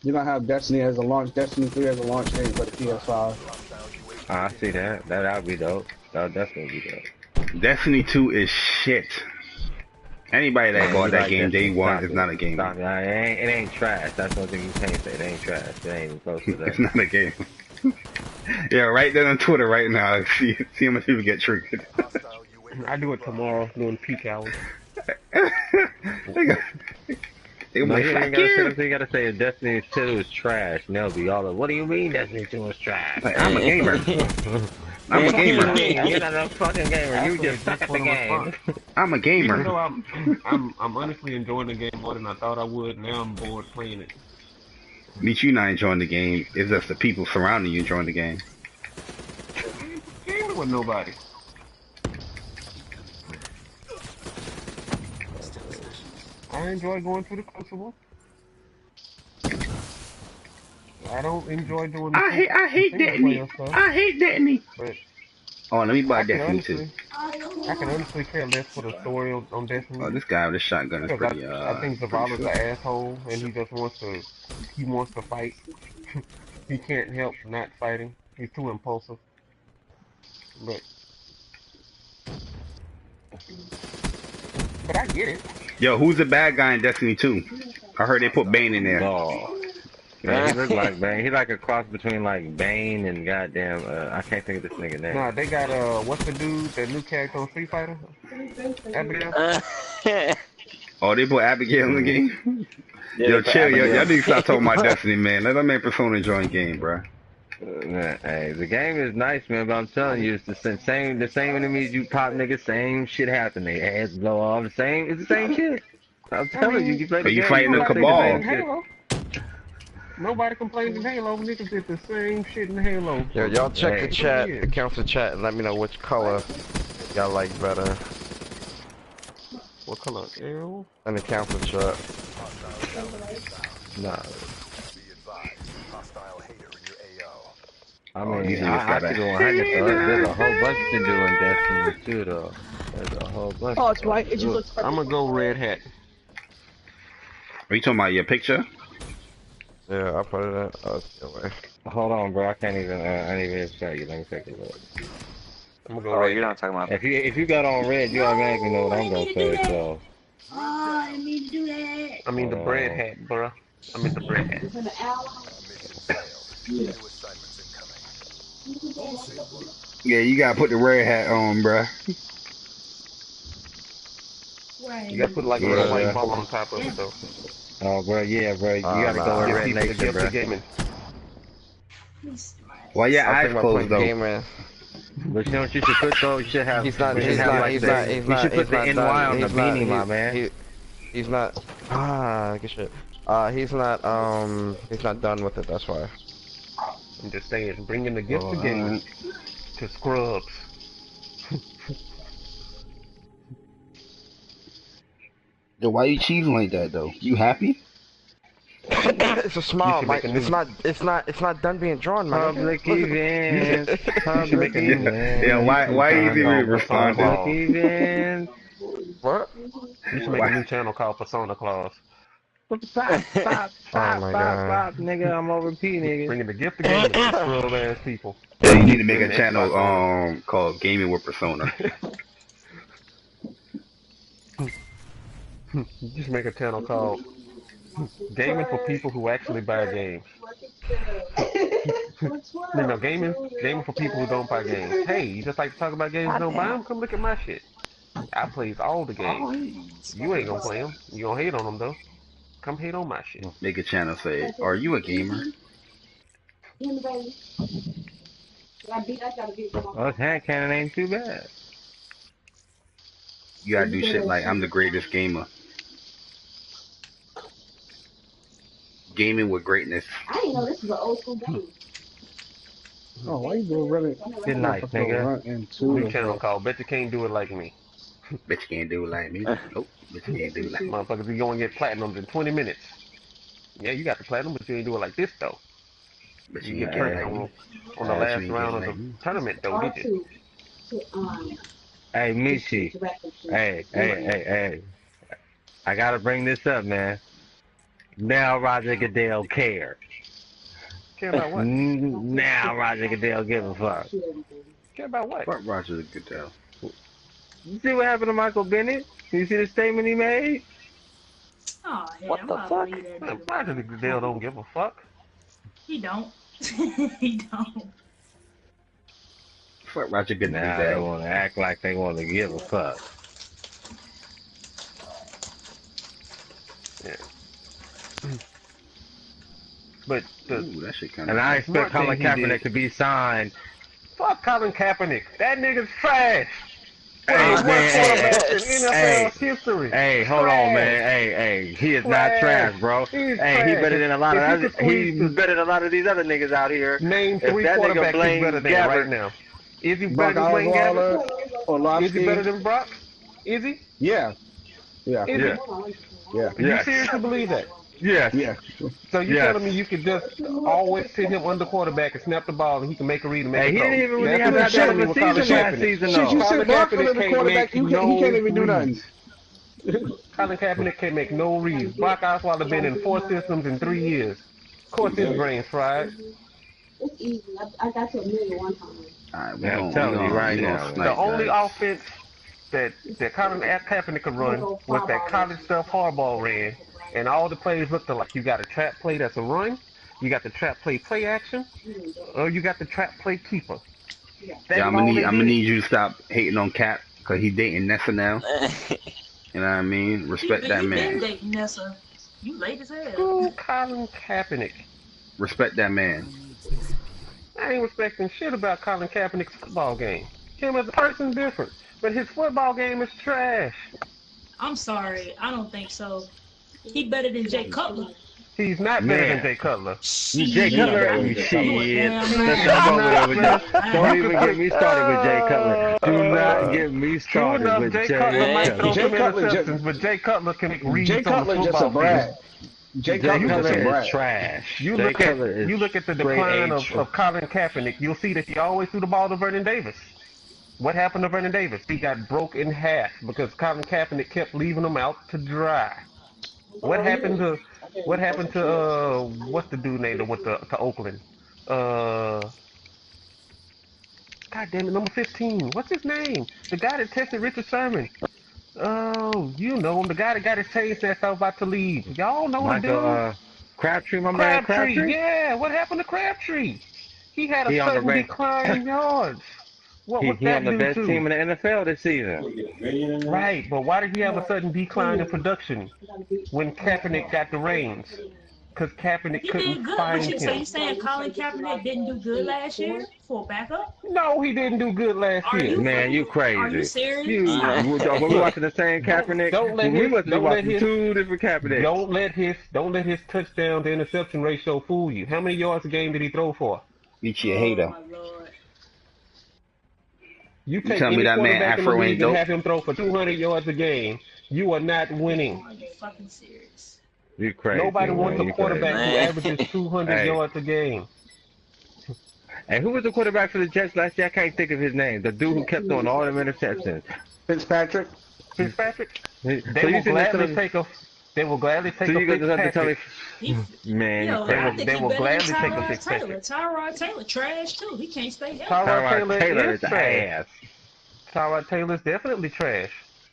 You're gonna have Destiny as a launch, Destiny 3 as a launch game for Be the advised, PS5. hostile UAV I see inbound. that. That'd be dope. That'll definitely be dope. Destiny 2 is shit. Anybody that Man, bought you that like game day Destiny? one Stop is it. not a gamer. Stop it. It ain't trash. That's one thing you can't say. It ain't trash. It ain't even close to It's that. not a game. Yeah, right there on Twitter right now. See how much people get triggered. Hostile I UAV do it above. tomorrow during peak hours. they got, they No, like, you ain't fuck gotta say you. that. You gotta say Destiny 2 is trash. And they'll be all like, what do you mean Destiny 2 is trash? Like, I'm a gamer. I'm a What do you gamer. mean? You're not a fucking gamer. You Actually, just it's suck just at for the the response. game. I'm a Even gamer. though I'm honestly enjoying the game more than I thought I would. Now I'm bored playing it. Meet you not enjoying the game. It's just the people surrounding you enjoying the game. I ain't gaming with nobody. I enjoy going to the crucible. I don't enjoy doing I hate the hate single Destiny. player stuff, I hate Destiny. but Oh, let me buy I can Destiny 2. honestly I can honestly care less for the story on Destiny Oh, this guy with a shotgun is because pretty I think pretty Zavala's an slick. asshole and he wants to fight. He can't help not fighting. He's too impulsive. But I get it. Yo, who's the bad guy in Destiny 2? I heard they put Hostile Bane in there. UAV No. spotted. Man, he look like Bane. He like a cross between like Bane and goddamn, I can't think of this nigga name. Nah, they got what's the dude, that new character on Street Fighter? Abigail? Oh, they put Abigail in the Mm. game? Yeah, they Yo, put chill. Yo, y'all Abigail. need to stop talking about Destiny, man. Let that man Persona join game, bro. Man, hey, the game is nice, man, but I'm telling you, it's the same enemies you pop, nigga, same shit happen. They heads blow off, it's the same shit. I'm I telling you, mean, you play Are the you game, fighting you the gonna nobody see the complains Cabal? same in shit. Halo. Nobody complains in Halo. Niggas did the same shit in Halo Yo, for y'all check the Hey, 20 chat, the years. council chat, and let me know which color y'all like better What color? Arrow? in the council chat. Hostile counter inbound. nah, Be advised, hostile hater in your AO. I Oh, these mean, niggas I got a keep it 100, though. There's a whole bunch to do in hater. Destiny too, though. There's a whole bunch Oh, to it's white. fucking It just do. looks I'm perfect gonna for go color. red hat. Are you talking about your picture? Yeah, I put it in. Oh, away. Hold on, bro, I can't even, I ain't even show you. Let me take a look. I'm gonna go Oh, red you're hat. not talking about. If you got on red, you automatically know No, what I I'm didn't gonna mean to do say, that. so, Oh, I didn't mean to do that. I mean hold the bread on. hat, bruh. I mean the bread hat. It's in the hour. Mission failed. New assignments incoming. All silver. Yeah, you gotta put the red hat on, bruh. You gotta Right. put like a little white Yeah. ball on top of it though. Oh, bro, yeah, bro, you gotta go with Nah. Give Red people the Nation, gift of bro. gaming. Why your I was eyes thinking about closed putting though? gaming. But you know what you should put though? You should have, He's not. you should He's have not. like He's not. the, He's you not. should put He's the not NY done. on the He's not. beanie, my man. He's not. Good shit. He's not. He's not done with it. That's why. I'm just saying, bringing the gift Oh, of gaming alright. to Scrubs. Yo, why you cheesing like that though? You happy? It's a You smile, should make Mike. a It's new. not. It's not. It's not done being drawn, my nigga. Public events, You should make public a new Yeah, events. YouTube why you channel even called Persona responding? Public Claus. events. What? You should make a Why? new channel called Persona Claus. Stop, stop, Oh stop, my stop, god. stop, nigga. I'm over P, nigga. Bringing the gift of gaming to scrub ass people Yeah, you need to make in a the channel Xbox only. called Gaming with Persona. You should make a channel called Gaming for People Who Actually Buy Games. Gaming for people who don't buy games. Hey, you just like to talk about games and don't buy them? Come look at my shit. I plays all the games. You ain't gonna play them. You gonna hate on them though. Come hate on my shit. Make a channel say, "Are you a gamer?" Oh, this hand cannon ain't too bad. You gotta do shit like, "I'm the greatest gamer." Gaming with greatness. I didn't know this was an old school game. Oh, why you doing running? Good night, Motherfucker nigga. run into New the channel bro. called Bet You Can't Do It Like Me. Bet you can't do it like me. Nope. Bet you can't do it like me. Motherfuckers, you gonna get platinums in 20 minutes. Yeah, you got the platinum, but you ain't do it like this though. Bet You you get ain't get it perked like Man, me. on the Bet you last ain't get round it of the like me. tournament though, did you? Hey, Michi. Hey. I gotta bring this up, man. Now Roger Goodell cares. Care about what? Now Roger Goodell give a fuck. Care about what? Fuck Roger Goodell. You see what happened to Michael Bennett? You see the statement he made? Oh, hell, What I'm the not fuck? believe that Man, dude. Roger Goodell don't give a fuck. He don't. He don't. Fuck Roger Now they Goodell. want to act like they want to give a fuck. Yeah. But Ooh, that shit kind And of. I expect smart thing Colin he Kaepernick did. to be signed. Fuck Colin Kaepernick. That nigga's trash. Hey, One of the worst man, quarterbacks in NFL history. Hey, hold on, man. Hey, he is not trash, bro. He's Hey, he trash. better than a lot of If you other. could squeeze He's better than a lot of these other niggas out here. Name If 3 that nigga quarterbacks he's Blaine better than Gabbert, right now. Is he Brock better than Blaine Osweiler, Gabbert? Is he better Orlovsky. than Brock? Is he? Yeah. Yeah. Is Yeah. Yeah. he? You Yes. seriously believe that? Yes. Yeah. So you Yes. telling me you could just always sit him under quarterback and snap the ball and he can make a read and make Hey, a he throw? didn't even really That's have what that you're bad telling of me a with Colin season last Kaepernick. season, Shit, you though. sit Colin Brock Kaepernick under the can't quarterback, make he can't even do no nothing. Colin Kaepernick can't make no reads. Brock Osweiler been in 4 systems in 3 years. Of course his brain's fried. It's easy. I got to a million one time. Alright, Yeah, I'm telling you right now, snipe, The only guys. offense that Colin Kaepernick could run was that college stuff Harbaugh ran, and all the plays looked like you got a trap play that's a run, you got the trap play action, or you got the trap play keeper. That Yeah, is all they I'm gonna did. need you to stop hating on Cap because he dating Nessa now. You know what I mean? Respect that You been man. dating Nessa. You late as hell. Screw Colin Kaepernick. Respect that man. I ain't respecting shit about Colin Kaepernick's football game. Him as a person different, but his football game is trash. I'm sorry. I don't think so. He better than Jay Cutler. He's not better than Man. Jay Cutler. Jay Cutler ain't shit. You a damn Let's liar. stop over there with that. Don't You even could get me started with Jay Cutler. Do not get me True started enough, with Jay Jay Cutler might throw Cutler. Jay some Cutler interceptions, but Jay Cutler can make reads Jay on the Cutler just a football brat. field. Jay Jay Cutler just a Cutler brat. is trash. You Jay look at Cutler is the straight decline H. of Colin Kaepernick. You'll see that he always threw the ball to Vernon Davis. What happened to Vernon Davis? He got broke in half because Colin Kaepernick kept leaving him out to dry. What happened to what's the dude name that went to Oakland? God damn it, number 15. What's his name? The guy that tested Richard Sherman. Oh, you know him. The guy that got his chain snatched off about to leave. Y'all know the dude? Michael Crabtree, my man Crabtree. Yeah, what happened to Crabtree? He had a He on the sudden rank. decline in yards. What was He that on the due best to? team in the NFL this season. Right, but why did he have a sudden decline in production when Kaepernick got the reins? Because Kaepernick He couldn't did good. find But so him. you saying Colin Kaepernick didn't do good last year for a backup? No, he didn't do good last Are year. you Man, you crazy. Are you serious? You- When we watching the same Kaepernick, Don't let we his- must be don't let watching his- two different Kaepernicks. Don't let his touchdown to interception ratio fool you. How many yards a game did he throw for? Meet you a hater. Oh, my Lord. You take tell me any that man quarterback in the Afro ain't league and dope? have him throw for 200 yards a game, you are not winning. Are you fucking serious? You crazy. Nobody wants man, a you quarterback crazy. who averages 200 Hey. yards a game. And who was the quarterback for the Jets last year? I can't think of his name. The dude who kept throwing all them interceptions. Fitzpatrick. Fitzpatrick? So They you will sitting there gladly telling- take a. They will gladly take So a you gonna have to tell me, Fitzpatrick. man, Yo, you I crazy. think they he will better gladly than take a Tyrod Fitzpatrick. Taylor. Tyrod Taylor trash too. He can't stay healthy. Tyrod Taylor is the trash. ass. Tyrod Taylor is definitely trash,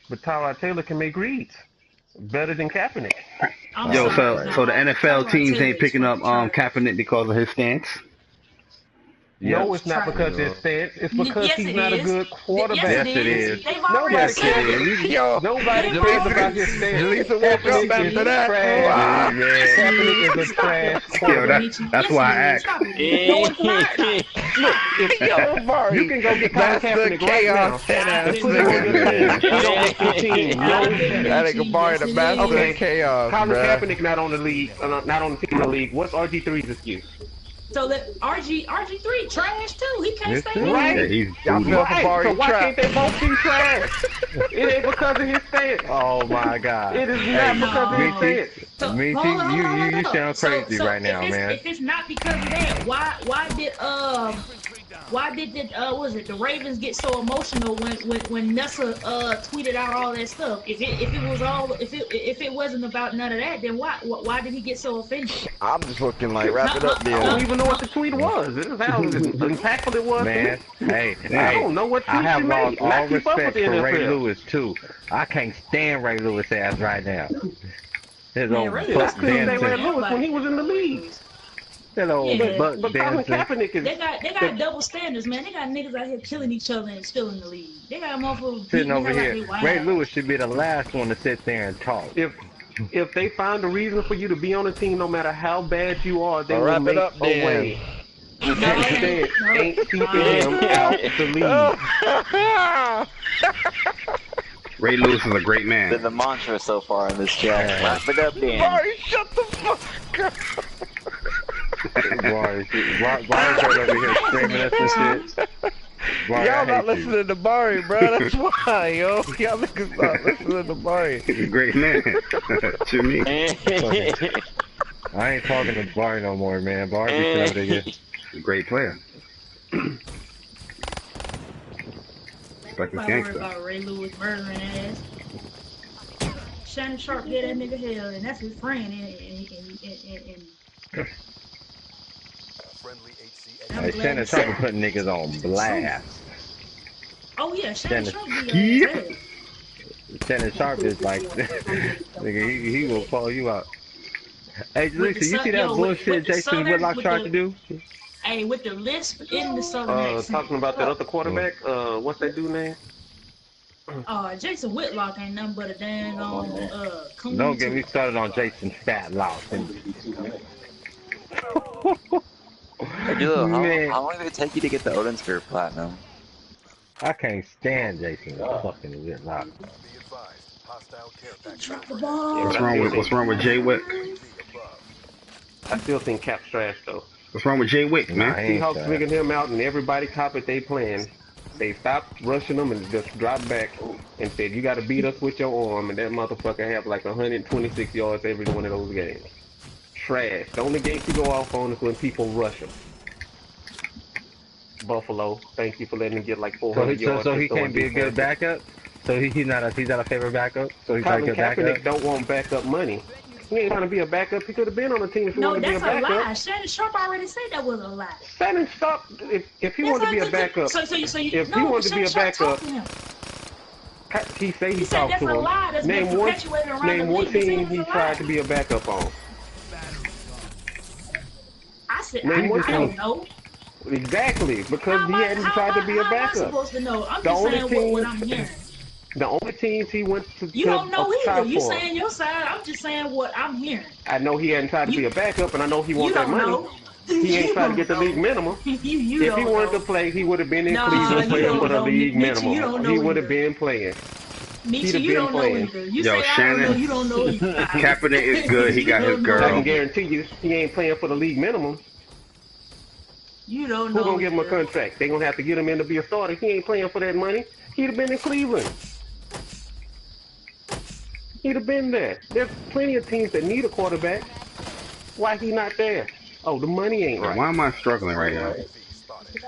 but Tyrod Taylor can make reads better than Kaepernick. I'm Yo, sorry, so the no. NFL Tyrod teams Taylor ain't is picking up fucking trash. Kaepernick because of his stance. No, Yep. it's not Trash. because it's stance. It's because Yes, he's it not a is. good quarterback. Yes, Yes, it is. They've Nobody already said cares. it. Yo, Nobody They cares already about his stance. Jaleesa woke up Kaepernick after is that. trash. Wow. Kaepernick is a trash Yo, quarterback. that's why I asked. Stop it. No, it's not. Look, if Yo, Mari, you can go get Colin that's the Kaepernick right now chaos head ass and put him on your nigga. team. He don't make your team. No, That nigga Mari, the master Okay. of chaos, Colin bruh. Kaepernick not on the league, not on the team in the league. What's RG3's excuse? So that RG3 trash too. He can't Yes, stay sir. healthy. Right. Yeah, he's Y'all booty. feel Right. Mari So why trap. can't they both be trash? It ain't because of his stance. Oh my God. It is not because of his No. stance. So, Me too. hold on, You hold on. sound crazy So right now, if man. If it's not because of that, why did Why did the Ravens get so emotional when Nessa tweeted out all that stuff? If it wasn't about none of that, then why did he get so offended? I'm just looking like wrap it up, I don't then. even know what the tweet was. This is how impactful it was Man, to me. hey, I hey, don't know what I tweet have she lost made. And I all keep up with respect the for Ray NFL. Lewis too. I can't stand Ray Lewis ass right now. His Man, old Ray Shit, I Lewis buck couldn't say cool. Ray dancing. Lewis when he was in the league. That old Yeah, buck But Colin dancing. Kaepernick is they got double standards, man. They got niggas out here killing each other and still in the league. They got motherfuckers Sitting beating the over hell out here. of their Ray wives. Lewis should be the last one to sit there and talk. if they find a reason for you to be on a team, no matter how bad you are, they I'll will wrap make it up, a then. way. No, Instead, ain't keeping him no. out the league. Ray Lewis is a great man. Been the mantra so far in this chat. Wrap it up, Dan. Barry, shut the fuck up. Barry's right over here screaming at some shit. Barry, Y'all I not hate you. listening to Barry, bro. That's why, yo. Y'all niggas not listening to Barry. He's a great man. To me. I ain't talking to Barry no more, man. Barry be sitting over there. He's a great player. Like this Nobody worry gangster. about Ray Lewis murdering ass. Shannon Sharp gave that nigga hell, and that's his friend. And Friendly HC I'm Hey, glad Shannon to Sharp say. be putting niggas on blast. Oh yeah, Shannon Shannon- Sharp be hell. Shannon Sharp is like, nigga, he will call you out. Hey, With Lisa, the you su- see that yo, with bullshit the Jason Southern- Whitlock with tried the- to do? Hey, with the lisp in the Southern accent. Talking about that other quarterback, what's that dude name? Jason Whitlock ain't nothing but a dang on coon Don't get too. me started on Jason Statlock. Hey, Dulo, Man, how long did it take you to get the Odin Sphere Platinum? I can't stand Jason fucking Whitlock. Be advised, hostile care package Drop the overhead. ball. What's wrong with Jay Wick? UAV above. I still think Cap's trash though. What's wrong with Jay Wick, Nah, man? he ain't Seahawks trash. figured him out, and everybody copied they plan. They stopped rushing them and just dropped back and said, "You got to beat us with your arm." And that motherfucker had like 126 yards every one of those games. Trash. The only games you go off on is when people rush him. Buffalo, thank you for letting him get like 400 yards. So he just can't be a good defense. backup? So he's not a favorite backup? So he's not a Colin good Kaepernick backup? don't want backup money. He ain't trying to be a backup. He could have been on the team if he No, wanted to be a that's a backup. lie. Shannon Sharp already said that was a lie. Shannon Sharp, if he wanted to be a backup, So you if he no, wanted to be Shannon a Sharp backup, talked to him. he say He he said talked that's to a him. lie that's been Name one, perpetuated around name the one league. He said team it was he a lie. tried to be a backup on. I said Name I one don't team. know. Exactly, because he hadn't tried to be a How am I backup. supposed to know? I'm The just only saying what team, I'm hearing. the only teams he went to, You don't know try either. You for. saying your side. I'm just saying what I'm hearing. I know he hadn't tried to be a backup, and I know he You wants that don't money. know. He ain't You trying to get the don't league know. minimum. You If he don't wanted know. to play, he would have been in Nah, Cleveland you playing don't for the know. league Mitchell, minimum. you don't know He would have either. been playing. He'd Misha, have you been don't know playing. either. You Yo, say I don't know. Shannon. You don't know either. Kaepernick is good. He got his You don't I girl. can guarantee you, he ain't playing for the league minimum. You don't Who know gonna give him a either. contract? They gonna have to get him in to be a starter. He ain't playing for that money. He'd have been in Cleveland. He'd have been there. There's plenty of teams that need a quarterback. Why he not there? Oh, the money ain't Why right. am I struggling right now? UAV spotted.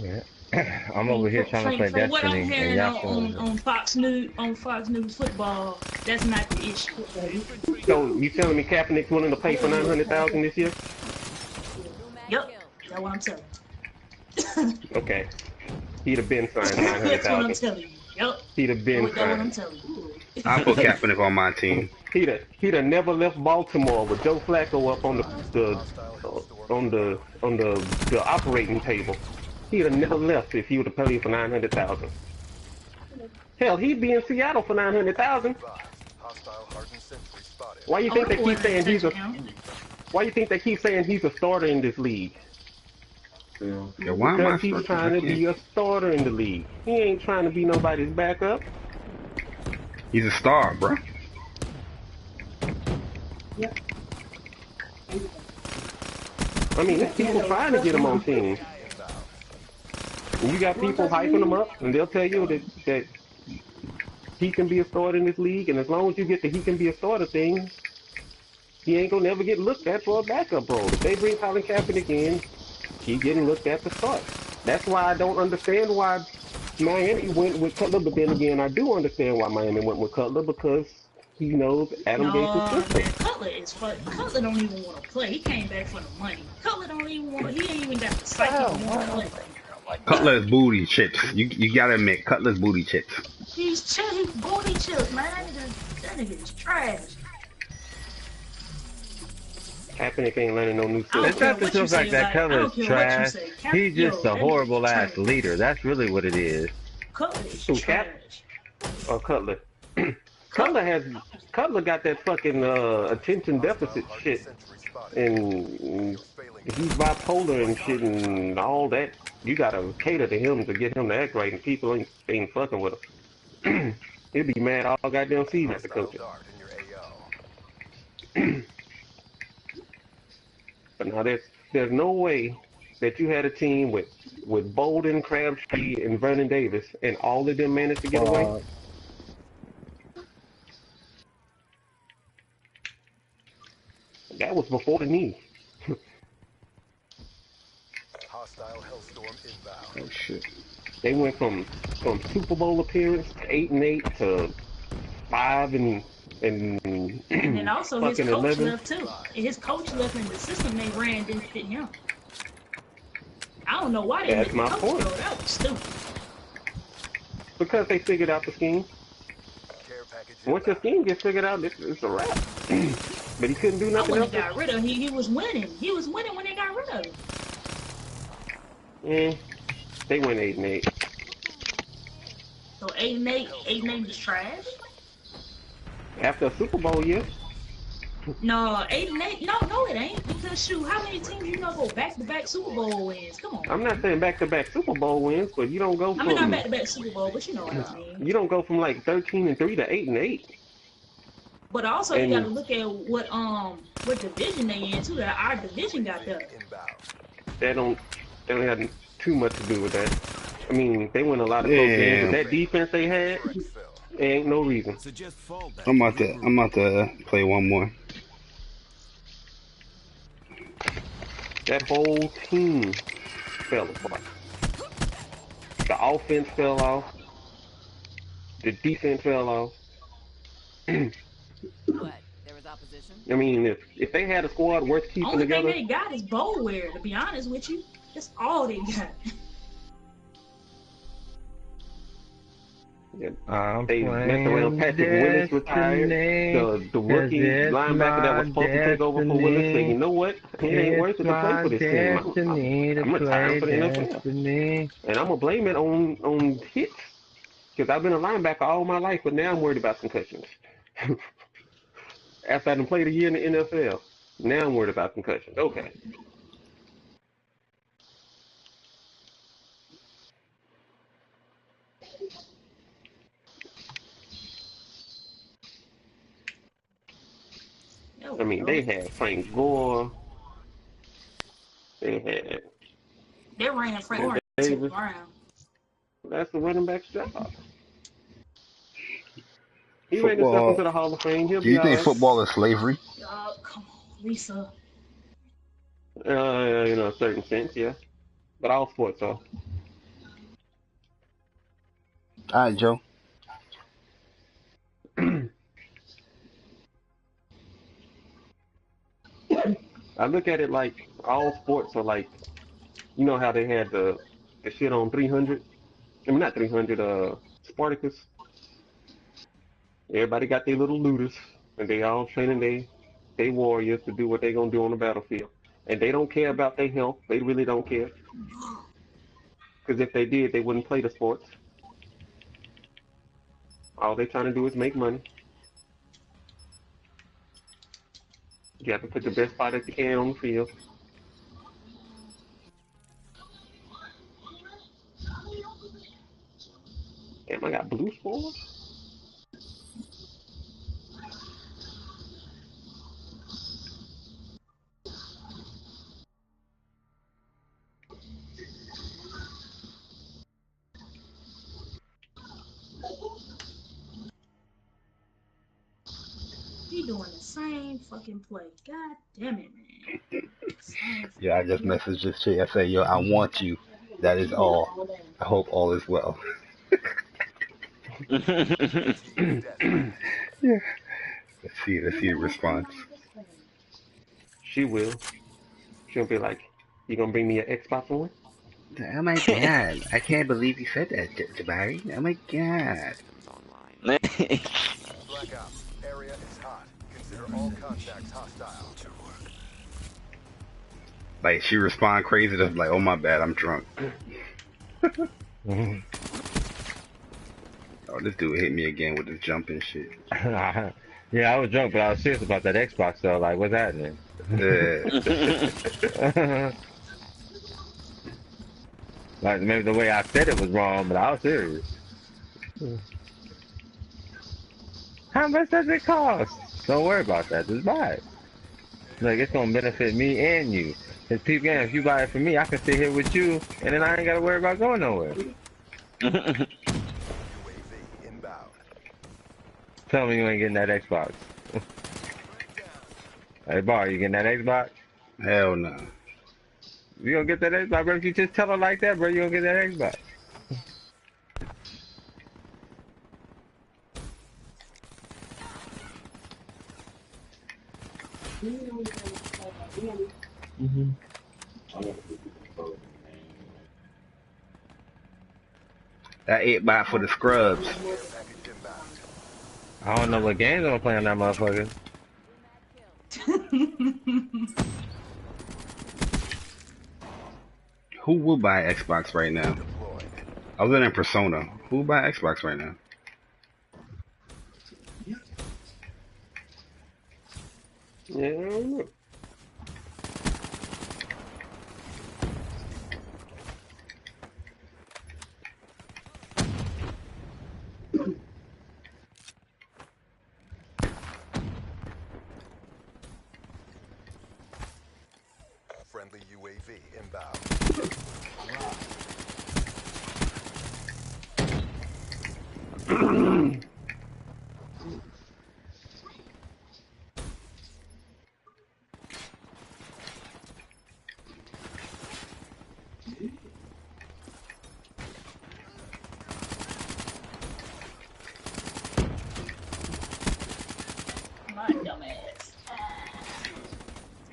Yeah. I'm over here trying to play From what I'm Destiny, and hearing y'all on Fox News football, that's not the issue. So you telling me Kaepernick's willing to pay for $900,000 this year? Yep, that's what I'm telling you. Okay. He'd have been signed That's what I'm $900,000. telling you. Yep, He'd have been that's what I'm signed. telling you. I put Kaepernick on my team. He'd have never left Baltimore with Joe Flacco up on the operating table. He'd have never left if he would have paid for $900,000. Hell, he'd be in Seattle for $900,000. Hostile hardened sentry spotted. Why you think they keep saying he's a? Touchdown. Why you think they keep saying he's a starter in this league? Yeah, why am I Because he's struggling? trying to be a starter in the league. He ain't trying to be nobody's backup. He's a star, bro. I mean, there's people trying to get him on teams. And you got people hyping him up, and they'll tell you that he can be a starter in this league, and as long as you get the he can be a starter thing, he ain't gonna never get looked at for a backup role. If they bring Colin Kaepernick in, he getting looked at to start. That's why I don't understand why Miami went with Cutler, but then again, I do understand why Miami went with Cutler because he knows Adam Gase's No, system. man, Cutler is fuck. Cutler don't even want to play. He came back for the money. Cutler don't even want. He ain't even got the psyche to want to play. Cutler's booty chips. You gotta admit, Cutler's booty chips. He's booty chips, man. That nigga is trash. Kaepernick ain't learning no new I don't It's system. care not the what you simple say fact that about it. I Cutler don't is care what you trash. say. He's just a That nigga is horrible ass trash. leader. That's really what it is. Cutler is Who, Cap trash. or Cutler? Cutler Cutler. has Cutler got that fucking attention deficit shit, and he's bipolar and shit and all that. You gotta cater to him to get him to act right, and people ain't fucking with him. He'll be mad all goddamn season at the coaches. But now there's no way that you had a team with Bolden, Crabtree, and Vernon Davis, and all of them managed to get away. That was before the knee. Hostile Hellstorm inbound. Oh shit. They went from Super Bowl appearance to 8-8 to 5 and And then also his fucking coach 11. left too. And his coach left, and the system they ran didn't fit him. I don't know why they That's let the my coach point. go. That was stupid. Because they figured out the scheme. Once the scheme gets figured out, it's a wrap. But he couldn't do I nothing wouldn't else. have got rid of him. He was winning. He was winning when they got rid of him. They went 8-8. So 8-8, 8-8 is trash. After a Super Bowl, yeah. No, 8-8. No, it ain't. Because shoot, how many teams you know go back-to-back Super Bowl wins? Come on. I'm not saying back-to-back Super Bowl wins, but you don't go I mean, not from back-to-back Super Bowl, but you know what I mean. you don't go from like 13-3 to 8-8. But also you got to And look at what division they in too. That our division got better. that don't have too much to do with that. I mean, they win a lot of close games, but Yeah. that defense they had, there ain't no reason. I'm about to play one more. That whole team fell apart. The offense fell off. The defense fell off. What? There was opposition? I mean, if they had a squad worth keeping Only thing together, they got is Boldware, to be honest with you. That's all they got. yeah, they messed around. Patrick Willis retired. The rookie linebacker that was supposed to take over for Willis said, you know what? It ain't worth it to play for this team. I'm retiring for the NFL. And I'm going to blame it on hits. Because I've been a linebacker all my life, but now I'm worried about concussions. After I done played a year in the NFL, now I'm worried about concussions. Okay. I mean, they had Frank Gore. They ran Frank Gore to the ground. That's the running back's job. He ran himself into the Hall of Fame. He'll Do you be think all football is slavery? Come on, Lisa. right. In a certain sense, yeah. But all sports are. All right, Joe. I look at it like all sports are like, you know how they had the shit on 300? I mean, not 300, Spartacus. Everybody got their little looters, and they all training they warriors to do what they gonna do on the battlefield. And they don't care about their health. They really don't care. Because if they did, they wouldn't play the sports. All they trying to do is make money. You have to put the best product you can on the field. Damn, I got blue spores? doing the same fucking play. God damn it, man. Same Yeah, I just messaged this chick. I say, yo, I want you. That is all. I hope all is well. Yeah. Let's see the response. She will. She'll be like, "You gonna bring me an Xbox One?" Oh my god. I can't believe you said that, Jabari. Oh my god. Black Ops. Area is hot. Consider all contacts hostile. Like, she respond crazy to like, oh my bad, I'm drunk. Oh, this dude hit me again with this jumping shit. Yeah, I was drunk, but I was serious about that Xbox though. Like, what's happening? Like, maybe the way I said it was wrong, but I was serious. How much does it cost? Don't worry about that. Just buy it. Like, it's gonna benefit me and you. Cause people, again, if you buy it for me, I can sit here with you, and then I ain't gotta worry about going nowhere. UAV inbound. Tell me you ain't getting that Xbox. Hey, Bar, you getting that Xbox? Hell no. You gonna get that Xbox, bro? If you just tell her like that, bro, you gonna get that Xbox. That 8 bot for the scrubs. I don't know what games I'm gonna play on that motherfucker. Who will buy Xbox right now? Other than Persona, who will buy Xbox right now? Yeah, I don't know. Friendly UAV inbound. My dumb ass.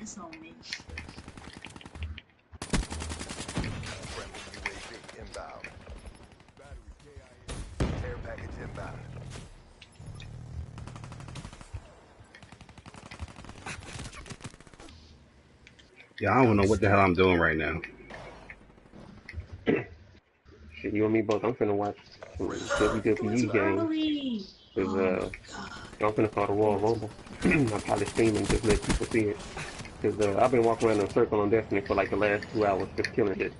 It's on me. Friendly UAV inbound. Care package inbound. Yeah, I don't even know what the hell I'm doing right now. Shit, you and me both. I'm finna watch some Doing too WWE games. early. Cause Oh I'm finna call the Royal Rumble. I'll probably stream and just let people see it. Cause I've been walking around in a circle on Destiny for like the last 2 hours, just killing it.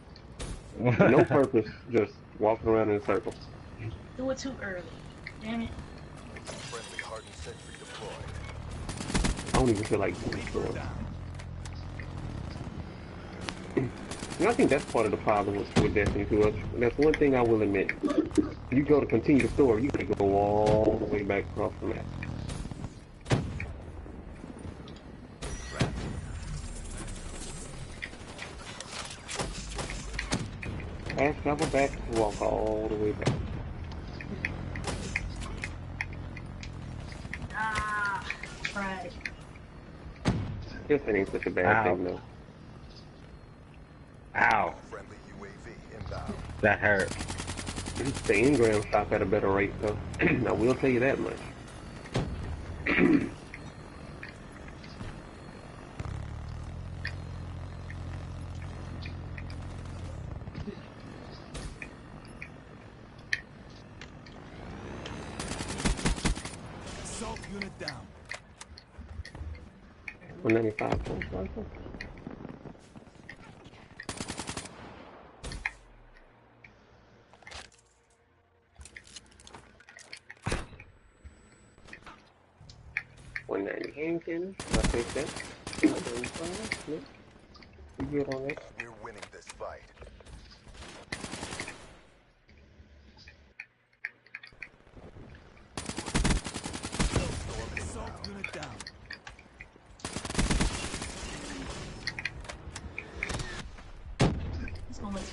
No purpose, just walking around in a circle. do it too early. Damn it. Friendly hardened sentry deployed. I don't even feel like doing the store. And I think that's part of the problem with Destiny 2. That's one thing I will admit. You go to continue the story, you gotta go all the way back across the map. Fast travel back, walk all the way back. Ah, tried. Guess that ain't such a bad thing though. Ow. Friendly UAV inbound. That hurt. The engrams stop at a better rate though. I will tell you that much. Assault unit down. 195 points rifle. Hand cannon. I'll take that. 135. Nope. You good on that? We're winning this fight. Assault unit down.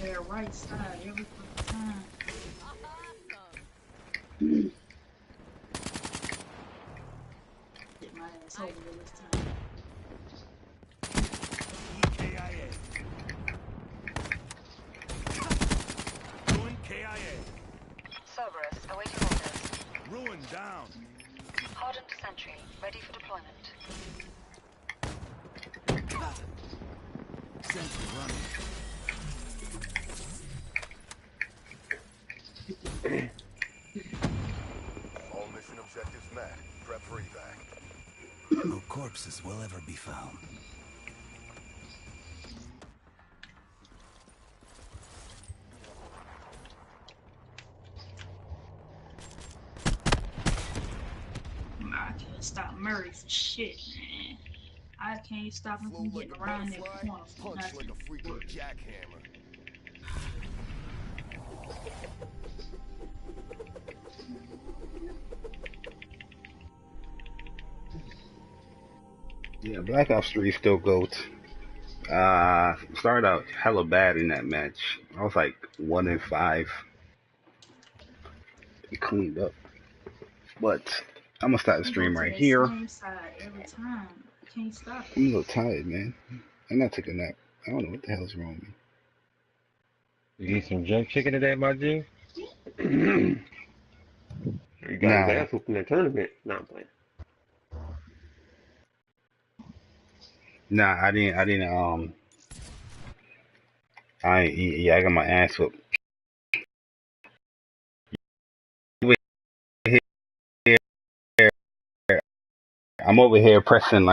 their right side every fucking time. Get my ass over here this time. EKIA. Ruin KIA. Cerberus, awaiting orders. Ruin down. Hardened sentry, ready for deployment. Sentry running. All mission objectives met. Prep for evac. No corpses will ever be found. I can't stop Murray for shit, man. I can't stop him from getting around that corner for Punch like nothing. a freaking jackhammer. Yeah, Black Ops 3 still goat. Started out hella bad in that match. I was like 1-5. It cleaned up. But I'm gonna start the He go stream to right that here. same side every time. I can't stop it. I'm a little tired, man. And I took a nap. I don't know what the hell's wrong with me. You eat some jerk chicken today, my G? He got his Nah, ass whooped in that tournament. Nah, I'm playing. nah, yeah, I got my ass whooped. I'm over here pressing like